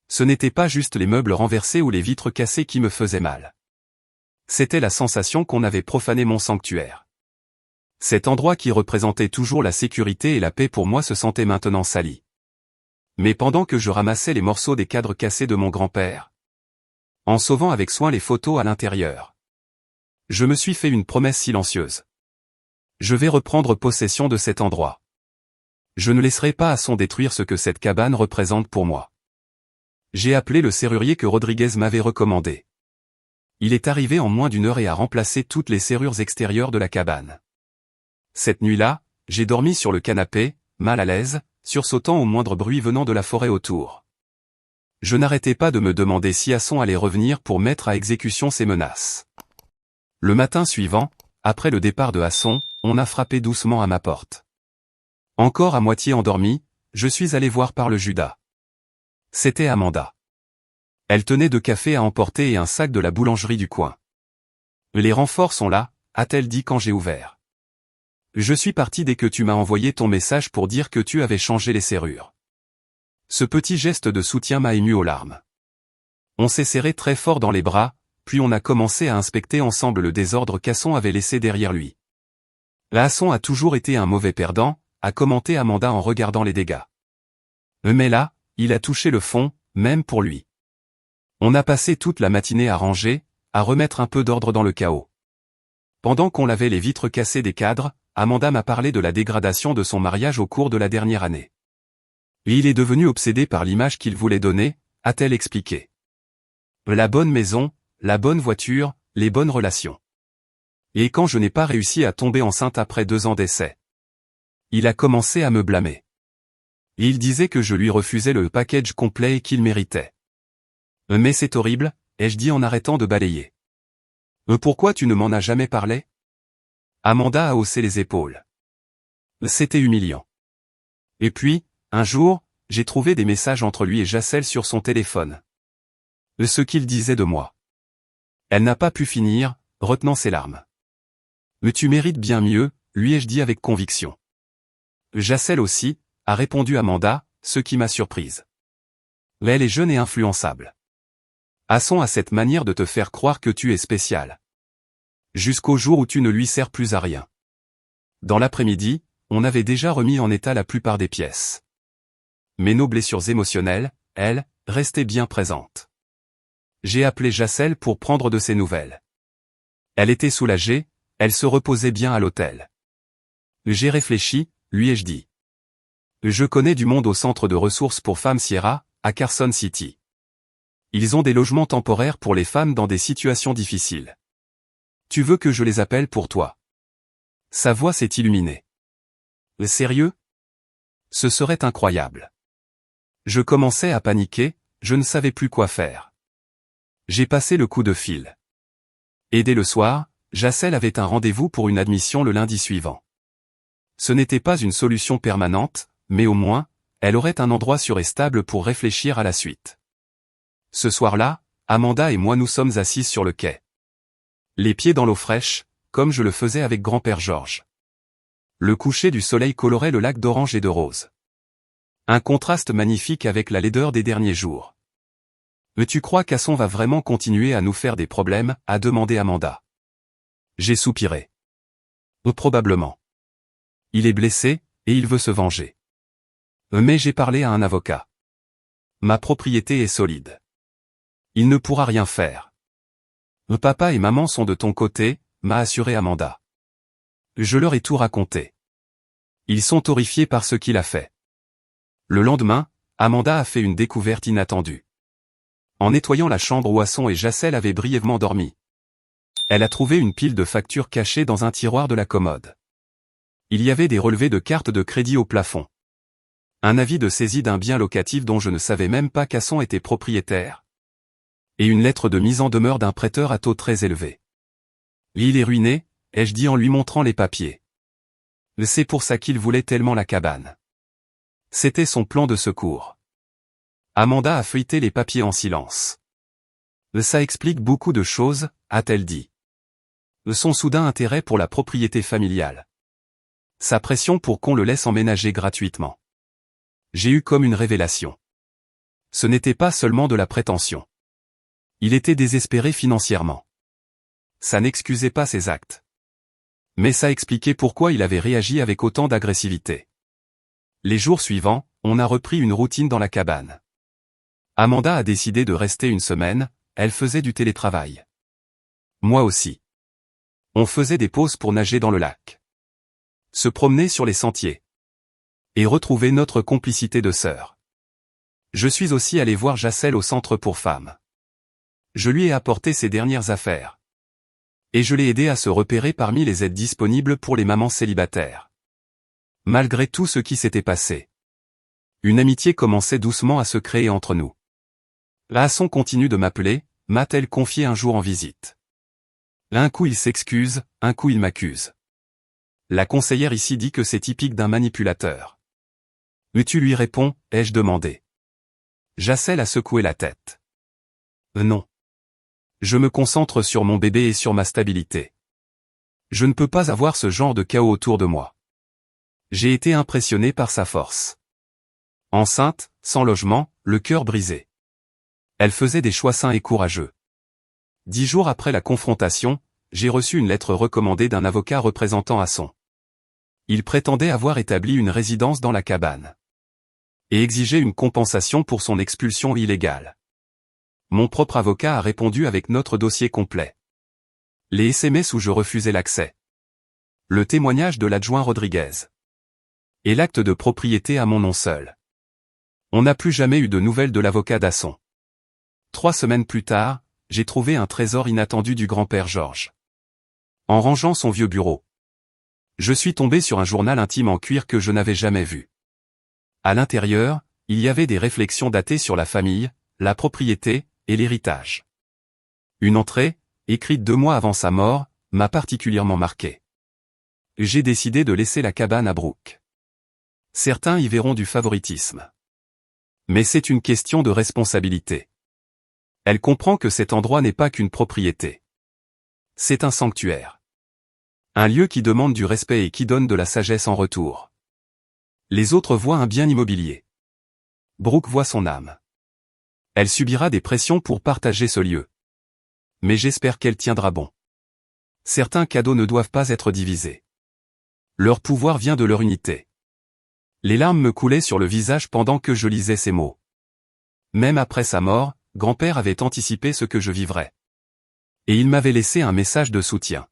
Ce n'était pas juste les meubles renversés ou les vitres cassées qui me faisaient mal. C'était la sensation qu'on avait profané mon sanctuaire. Cet endroit qui représentait toujours la sécurité et la paix pour moi se sentait maintenant sali. Mais pendant que je ramassais les morceaux des cadres cassés de mon grand-père, en sauvant avec soin les photos à l'intérieur, je me suis fait une promesse silencieuse. Je vais reprendre possession de cet endroit. Je ne laisserai pas Hasson détruire ce que cette cabane représente pour moi. J'ai appelé le serrurier que Rodriguez m'avait recommandé. Il est arrivé en moins d'une heure et a remplacé toutes les serrures extérieures de la cabane. Cette nuit-là, j'ai dormi sur le canapé, mal à l'aise, sursautant au moindre bruit venant de la forêt autour. Je n'arrêtais pas de me demander si Hasson allait revenir pour mettre à exécution ses menaces. Le matin suivant, après le départ de Hasson, on a frappé doucement à ma porte. Encore à moitié endormi, je suis allé voir par le Judas. C'était Amanda. Elle tenait 2 cafés à emporter et un sac de la boulangerie du coin. Les renforts sont là, a-t-elle dit quand j'ai ouvert. Je suis parti dès que tu m'as envoyé ton message pour dire que tu avais changé les serrures. Ce petit geste de soutien m'a ému aux larmes. On s'est serré très fort dans les bras, puis on a commencé à inspecter ensemble le désordre qu'Hasson avait laissé derrière lui. Hasson a toujours été un mauvais perdant, a commenté Amanda en regardant les dégâts. Mais là, il a touché le fond, même pour lui. On a passé toute la matinée à ranger, à remettre un peu d'ordre dans le chaos. Pendant qu'on lavait les vitres cassées des cadres, Amanda m'a parlé de la dégradation de son mariage au cours de la dernière année. Et il est devenu obsédé par l'image qu'il voulait donner, a-t-elle expliqué. La bonne maison, la bonne voiture, les bonnes relations. Et quand je n'ai pas réussi à tomber enceinte après 2 ans d'essai, il a commencé à me blâmer. Et il disait que je lui refusais le package complet et qu'il méritait. Mais c'est horrible, ai-je dit en arrêtant de balayer. Pourquoi tu ne m'en as jamais parlé? Amanda a haussé les épaules. C'était humiliant. Et puis, un jour, j'ai trouvé des messages entre lui et Jacelle sur son téléphone. Ce qu'il disait de moi. Elle n'a pas pu finir, retenant ses larmes. Mais tu mérites bien mieux, lui ai-je dit avec conviction. Jacelle aussi, a répondu Amanda, ce qui m'a surprise. Elle est jeune et influençable. Hasson a cette manière de te faire croire que tu es spécial. Jusqu'au jour où tu ne lui sers plus à rien. Dans l'après-midi, on avait déjà remis en état la plupart des pièces. Mais nos blessures émotionnelles, elles, restaient bien présentes. J'ai appelé Jacelle pour prendre de ses nouvelles. Elle était soulagée, elle se reposait bien à l'hôtel. J'ai réfléchi, lui ai-je dit. Je connais du monde au centre de ressources pour femmes Sierra, à Carson City. Ils ont des logements temporaires pour les femmes dans des situations difficiles. Tu veux que je les appelle pour toi? Sa voix s'est illuminée. Sérieux? Ce serait incroyable. Je commençais à paniquer, je ne savais plus quoi faire. J'ai passé le coup de fil. Et dès le soir, Jacelle avait un rendez-vous pour une admission le lundi suivant. Ce n'était pas une solution permanente, mais au moins, elle aurait un endroit sûr et stable pour réfléchir à la suite. Ce soir-là, Amanda et moi nous sommes assises sur le quai. Les pieds dans l'eau fraîche, comme je le faisais avec grand-père Georges. Le coucher du soleil colorait le lac d'orange et de rose. Un contraste magnifique avec la laideur des derniers jours. Mais tu crois qu'Hasson va vraiment continuer à nous faire des problèmes, a demandé Amanda. J'ai soupiré. Probablement. Il est blessé, et il veut se venger. Mais j'ai parlé à un avocat. Ma propriété est solide. Il ne pourra rien faire. Papa et maman sont de ton côté, m'a assuré Amanda. Je leur ai tout raconté. Ils sont horrifiés par ce qu'il a fait. Le lendemain, Amanda a fait une découverte inattendue. En nettoyant la chambre où Hasson et Jacelle avaient brièvement dormi, elle a trouvé une pile de factures cachées dans un tiroir de la commode. Il y avait des relevés de cartes de crédit au plafond. Un avis de saisie d'un bien locatif dont je ne savais même pas qu'Hasson était propriétaire. Et une lettre de mise en demeure d'un prêteur à taux très élevé. Il est ruiné, ai-je dit en lui montrant les papiers. C'est pour ça qu'il voulait tellement la cabane. C'était son plan de secours. Amanda a feuilleté les papiers en silence. Ça explique beaucoup de choses, a-t-elle dit. Son soudain intérêt pour la propriété familiale. Sa pression pour qu'on le laisse emménager gratuitement. J'ai eu comme une révélation. Ce n'était pas seulement de la prétention. Il était désespéré financièrement. Ça n'excusait pas ses actes. Mais ça expliquait pourquoi il avait réagi avec autant d'agressivité. Les jours suivants, on a repris une routine dans la cabane. Amanda a décidé de rester une semaine, elle faisait du télétravail. Moi aussi. On faisait des pauses pour nager dans le lac. Se promener sur les sentiers. Et retrouver notre complicité de sœurs. Je suis aussi allé voir Jacelle au centre pour femmes. Je lui ai apporté ses dernières affaires. Et je l'ai aidé à se repérer parmi les aides disponibles pour les mamans célibataires. Malgré tout ce qui s'était passé, une amitié commençait doucement à se créer entre nous. Hasson continue de m'appeler, m'a-t-elle confié un jour en visite. Un coup il s'excuse, un coup il m'accuse. La conseillère ici dit que c'est typique d'un manipulateur. Mais tu lui réponds, ai-je demandé. Jacelle a secoué la tête. Non. Je me concentre sur mon bébé et sur ma stabilité. Je ne peux pas avoir ce genre de chaos autour de moi. J'ai été impressionné par sa force. Enceinte, sans logement, le cœur brisé. Elle faisait des choix sains et courageux. 10 jours après la confrontation, j'ai reçu une lettre recommandée d'un avocat représentant Hasson. Il prétendait avoir établi une résidence dans la cabane. et exiger une compensation pour son expulsion illégale. Mon propre avocat a répondu avec notre dossier complet. Les SMS où je refusais l'accès. Le témoignage de l'adjoint Rodriguez. Et l'acte de propriété à mon nom seul. On n'a plus jamais eu de nouvelles de l'avocat d'Asson. 3 semaines plus tard, j'ai trouvé un trésor inattendu du grand-père Georges. En rangeant son vieux bureau, je suis tombé sur un journal intime en cuir que je n'avais jamais vu. À l'intérieur, il y avait des réflexions datées sur la famille, la propriété et l'héritage. Une entrée, écrite 2 mois avant sa mort, m'a particulièrement marqué. J'ai décidé de laisser la cabane à Brooke. Certains y verront du favoritisme. Mais c'est une question de responsabilité. Elle comprend que cet endroit n'est pas qu'une propriété. C'est un sanctuaire. Un lieu qui demande du respect et qui donne de la sagesse en retour. Les autres voient un bien immobilier. Brooke voit son âme. Elle subira des pressions pour partager ce lieu. Mais j'espère qu'elle tiendra bon. Certains cadeaux ne doivent pas être divisés. Leur pouvoir vient de leur unité. Les larmes me coulaient sur le visage pendant que je lisais ces mots. Même après sa mort, grand-père avait anticipé ce que je vivrais. Et il m'avait laissé un message de soutien.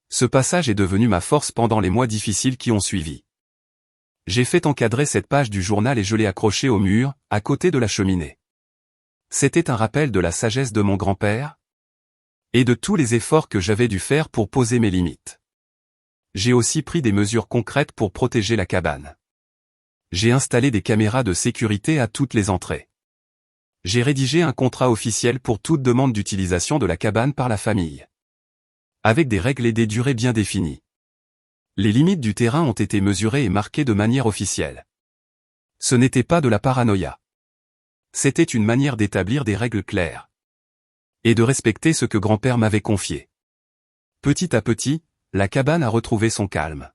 Ce passage est devenu ma force pendant les mois difficiles qui ont suivi. J'ai fait encadrer cette page du journal et je l'ai accrochée au mur, à côté de la cheminée. C'était un rappel de la sagesse de mon grand-père et de tous les efforts que j'avais dû faire pour poser mes limites. J'ai aussi pris des mesures concrètes pour protéger la cabane. J'ai installé des caméras de sécurité à toutes les entrées. J'ai rédigé un contrat officiel pour toute demande d'utilisation de la cabane par la famille. Avec des règles et des durées bien définies. Les limites du terrain ont été mesurées et marquées de manière officielle. Ce n'était pas de la paranoïa. C'était une manière d'établir des règles claires. Et de respecter ce que grand-père m'avait confié. Petit à petit, la cabane a retrouvé son calme.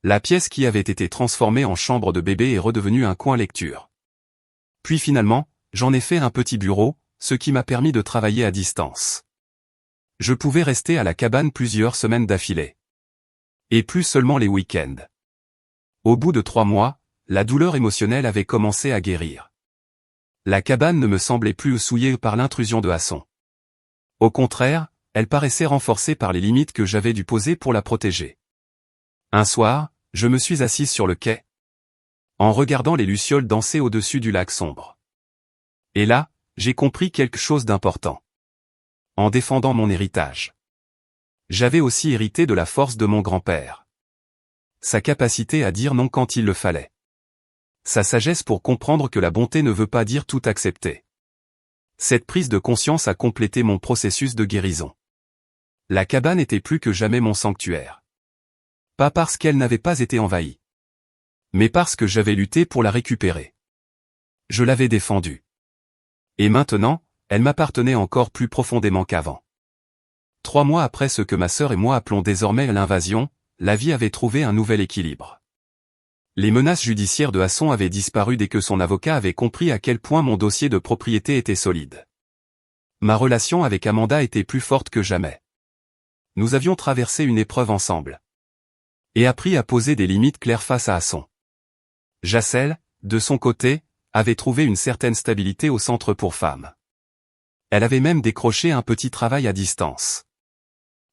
La pièce qui avait été transformée en chambre de bébé est redevenue un coin lecture. Puis finalement, j'en ai fait un petit bureau, ce qui m'a permis de travailler à distance. Je pouvais rester à la cabane plusieurs semaines d'affilée. Et plus seulement les week-ends. Au bout de 3 mois, la douleur émotionnelle avait commencé à guérir. La cabane ne me semblait plus souillée par l'intrusion de Asson. Au contraire, elle paraissait renforcée par les limites que j'avais dû poser pour la protéger. Un soir, je me suis assise sur le quai, en regardant les lucioles danser au-dessus du lac sombre. Et là, j'ai compris quelque chose d'important. En défendant mon héritage. J'avais aussi hérité de la force de mon grand-père. Sa capacité à dire non quand il le fallait. Sa sagesse pour comprendre que la bonté ne veut pas dire tout accepter. Cette prise de conscience a complété mon processus de guérison. La cabane était plus que jamais mon sanctuaire. Pas parce qu'elle n'avait pas été envahie. Mais parce que j'avais lutté pour la récupérer. Je l'avais défendue. Et maintenant, elle m'appartenait encore plus profondément qu'avant. 3 mois après ce que ma sœur et moi appelons désormais l'invasion, la vie avait trouvé un nouvel équilibre. Les menaces judiciaires de Asson avaient disparu dès que son avocat avait compris à quel point mon dossier de propriété était solide. Ma relation avec Amanda était plus forte que jamais. Nous avions traversé une épreuve ensemble. Et appris à poser des limites claires face à Asson. Jacelle, de son côté, avait trouvé une certaine stabilité au centre pour femmes. Elle avait même décroché un petit travail à distance.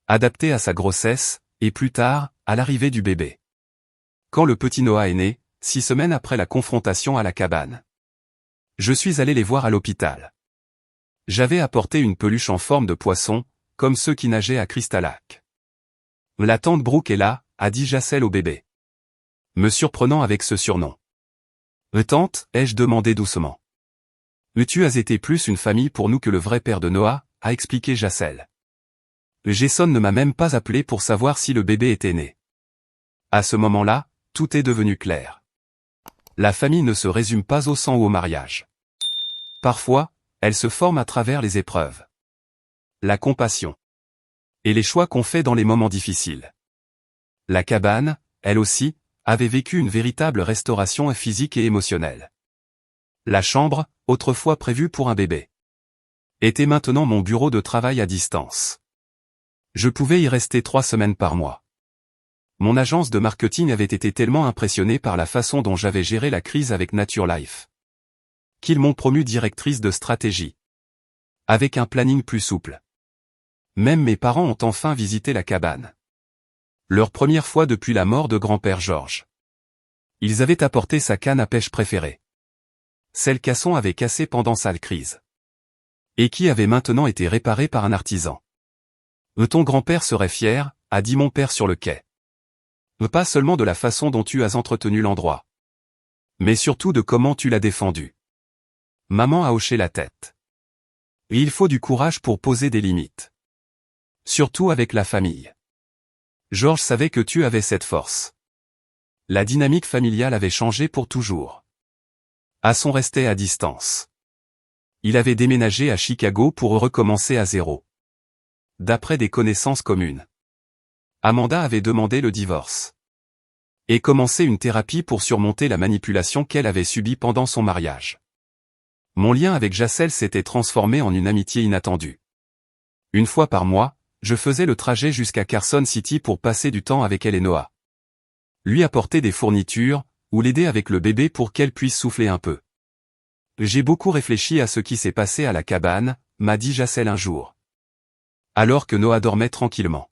Adapté à sa grossesse, et plus tard, à l'arrivée du bébé. Quand le petit Noah est né, 6 semaines après la confrontation à la cabane. Je suis allé les voir à l'hôpital. J'avais apporté une peluche en forme de poisson, comme ceux qui nageaient à Crystal Lake. La tante Brooke est là, a dit Jacelle au bébé. Me surprenant avec ce surnom. Tante, ai-je demandé doucement. Tu as été plus une famille pour nous que le vrai père de Noah, a expliqué Jacelle. Jason ne m'a même pas appelé pour savoir si le bébé était né. À ce moment-là, tout est devenu clair. La famille ne se résume pas au sang ou au mariage. Parfois, elle se forme à travers les épreuves. La compassion. Et les choix qu'on fait dans les moments difficiles. La cabane, elle aussi, avait vécu une véritable restauration physique et émotionnelle. La chambre, autrefois prévue pour un bébé, était maintenant mon bureau de travail à distance. Je pouvais y rester 3 semaines par mois. Mon agence de marketing avait été tellement impressionnée par la façon dont j'avais géré la crise avec Nature Life, qu'ils m'ont promue directrice de stratégie, avec un planning plus souple. Même mes parents ont enfin visité la cabane. Leur première fois depuis la mort de grand-père Georges. Ils avaient apporté sa canne à pêche préférée. Celle qu'Asson avait cassée pendant sa crise. Et qui avait maintenant été réparée par un artisan. Ton grand-père serait fier, a dit mon père sur le quai. Pas seulement de la façon dont tu as entretenu l'endroit, mais surtout de comment tu l'as défendu. Maman a hoché la tête. Et il faut du courage pour poser des limites. Surtout avec la famille. Georges savait que tu avais cette force. La dynamique familiale avait changé pour toujours. Asson restait à distance. Il avait déménagé à Chicago pour recommencer à zéro. D'après des connaissances communes. Amanda avait demandé le divorce. Et commencé une thérapie pour surmonter la manipulation qu'elle avait subie pendant son mariage. Mon lien avec Jacelle s'était transformé en une amitié inattendue. Une fois par mois, je faisais le trajet jusqu'à Carson City pour passer du temps avec elle et Noah. Lui apporter des fournitures, ou l'aider avec le bébé pour qu'elle puisse souffler un peu. J'ai beaucoup réfléchi à ce qui s'est passé à la cabane, m'a dit Jacelle un jour. Alors que Noah dormait tranquillement.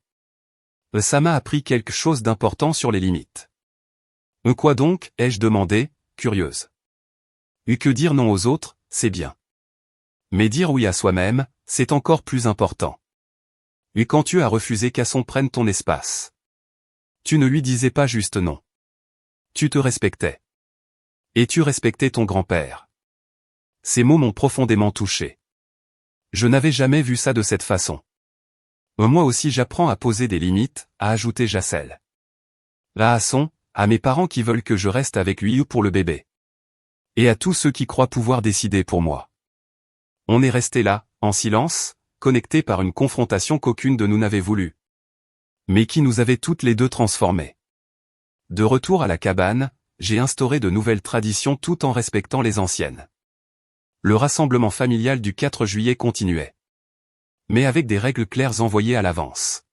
Ça m'a appris quelque chose d'important sur les limites. Quoi donc, ai-je demandé, curieuse. Que dire non aux autres, c'est bien. Mais dire oui à soi-même, c'est encore plus important. Et quand tu as refusé qu'Asson prenne ton espace. Tu ne lui disais pas juste non. Tu te respectais. Et tu respectais ton grand-père. Ces mots m'ont profondément touché. Je n'avais jamais vu ça de cette façon. Moi aussi j'apprends à poser des limites, a ajouté Jacelle. À Asson, à mes parents qui veulent que je reste avec lui ou pour le bébé. Et à tous ceux qui croient pouvoir décider pour moi. On est resté là, en silence, connectés par une confrontation qu'aucune de nous n'avait voulu. Mais qui nous avait toutes les deux transformés. De retour à la cabane, j'ai instauré de nouvelles traditions tout en respectant les anciennes. Le rassemblement familial du 4 juillet continuait. Mais avec des règles claires envoyées à l'avance.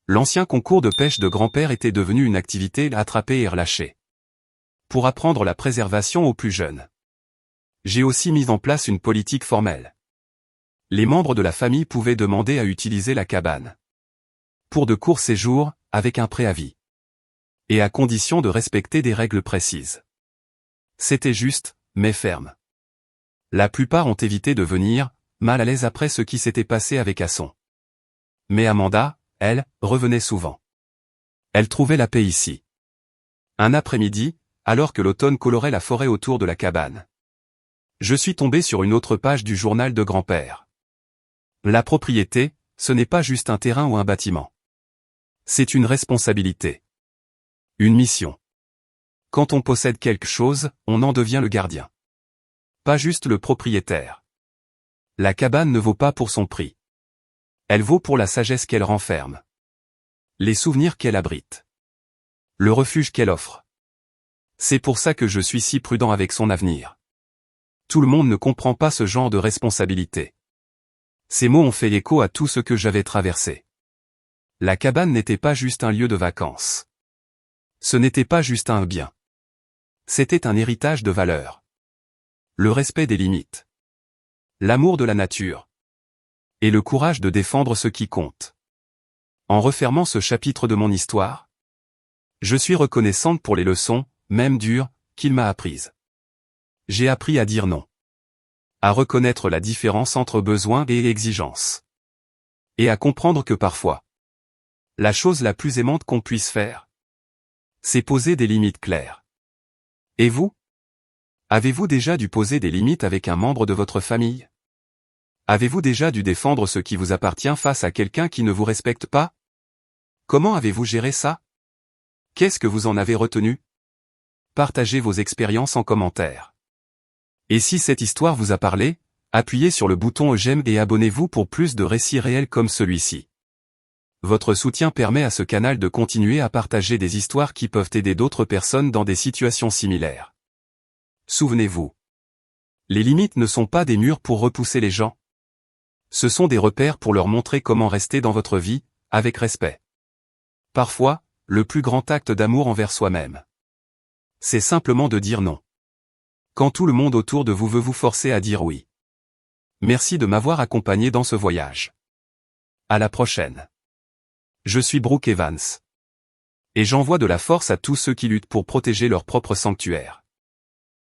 L'ancien concours de pêche de grand-père était devenu une activité à attraper et relâcher. Pour apprendre la préservation aux plus jeunes. J'ai aussi mis en place une politique formelle. Les membres de la famille pouvaient demander à utiliser la cabane. Pour de courts séjours, avec un préavis. Et à condition de respecter des règles précises. C'était juste, mais ferme. La plupart ont évité de venir, mal à l'aise après ce qui s'était passé avec Asson. Mais Amanda, elle, revenait souvent. Elle trouvait la paix ici. Un après-midi, alors que l'automne colorait la forêt autour de la cabane. Je suis tombé sur une autre page du journal de grand-père. La propriété, ce n'est pas juste un terrain ou un bâtiment. C'est une responsabilité. Une mission. Quand on possède quelque chose, on en devient le gardien. Pas juste le propriétaire. La cabane ne vaut pas pour son prix. Elle vaut pour la sagesse qu'elle renferme. Les souvenirs qu'elle abrite. Le refuge qu'elle offre. C'est pour ça que je suis si prudent avec son avenir. Tout le monde ne comprend pas ce genre de responsabilité. Ces mots ont fait écho à tout ce que j'avais traversé. La cabane n'était pas juste un lieu de vacances. Ce n'était pas juste un bien. C'était un héritage de valeurs. Le respect des limites. L'amour de la nature. Et le courage de défendre ce qui compte. En refermant ce chapitre de mon histoire, je suis reconnaissante pour les leçons, même dures, qu'il m'a apprises. J'ai appris à dire non. À reconnaître la différence entre besoin et exigence. Et à comprendre que parfois, la chose la plus aimante qu'on puisse faire, c'est poser des limites claires. Et vous? Avez-vous déjà dû poser des limites avec un membre de votre famille? Avez-vous déjà dû défendre ce qui vous appartient face à quelqu'un qui ne vous respecte pas? Comment avez-vous géré ça? Qu'est-ce que vous en avez retenu? Partagez vos expériences en commentaire. Et si cette histoire vous a parlé, appuyez sur le bouton j'aime et abonnez-vous pour plus de récits réels comme celui-ci. Votre soutien permet à ce canal de continuer à partager des histoires qui peuvent aider d'autres personnes dans des situations similaires. Souvenez-vous. Les limites ne sont pas des murs pour repousser les gens. Ce sont des repères pour leur montrer comment rester dans votre vie, avec respect. Parfois, le plus grand acte d'amour envers soi-même. C'est simplement de dire non. Quand tout le monde autour de vous veut vous forcer à dire oui. Merci de m'avoir accompagné dans ce voyage. À la prochaine. Je suis Brooke Evans. Et j'envoie de la force à tous ceux qui luttent pour protéger leur propre sanctuaire.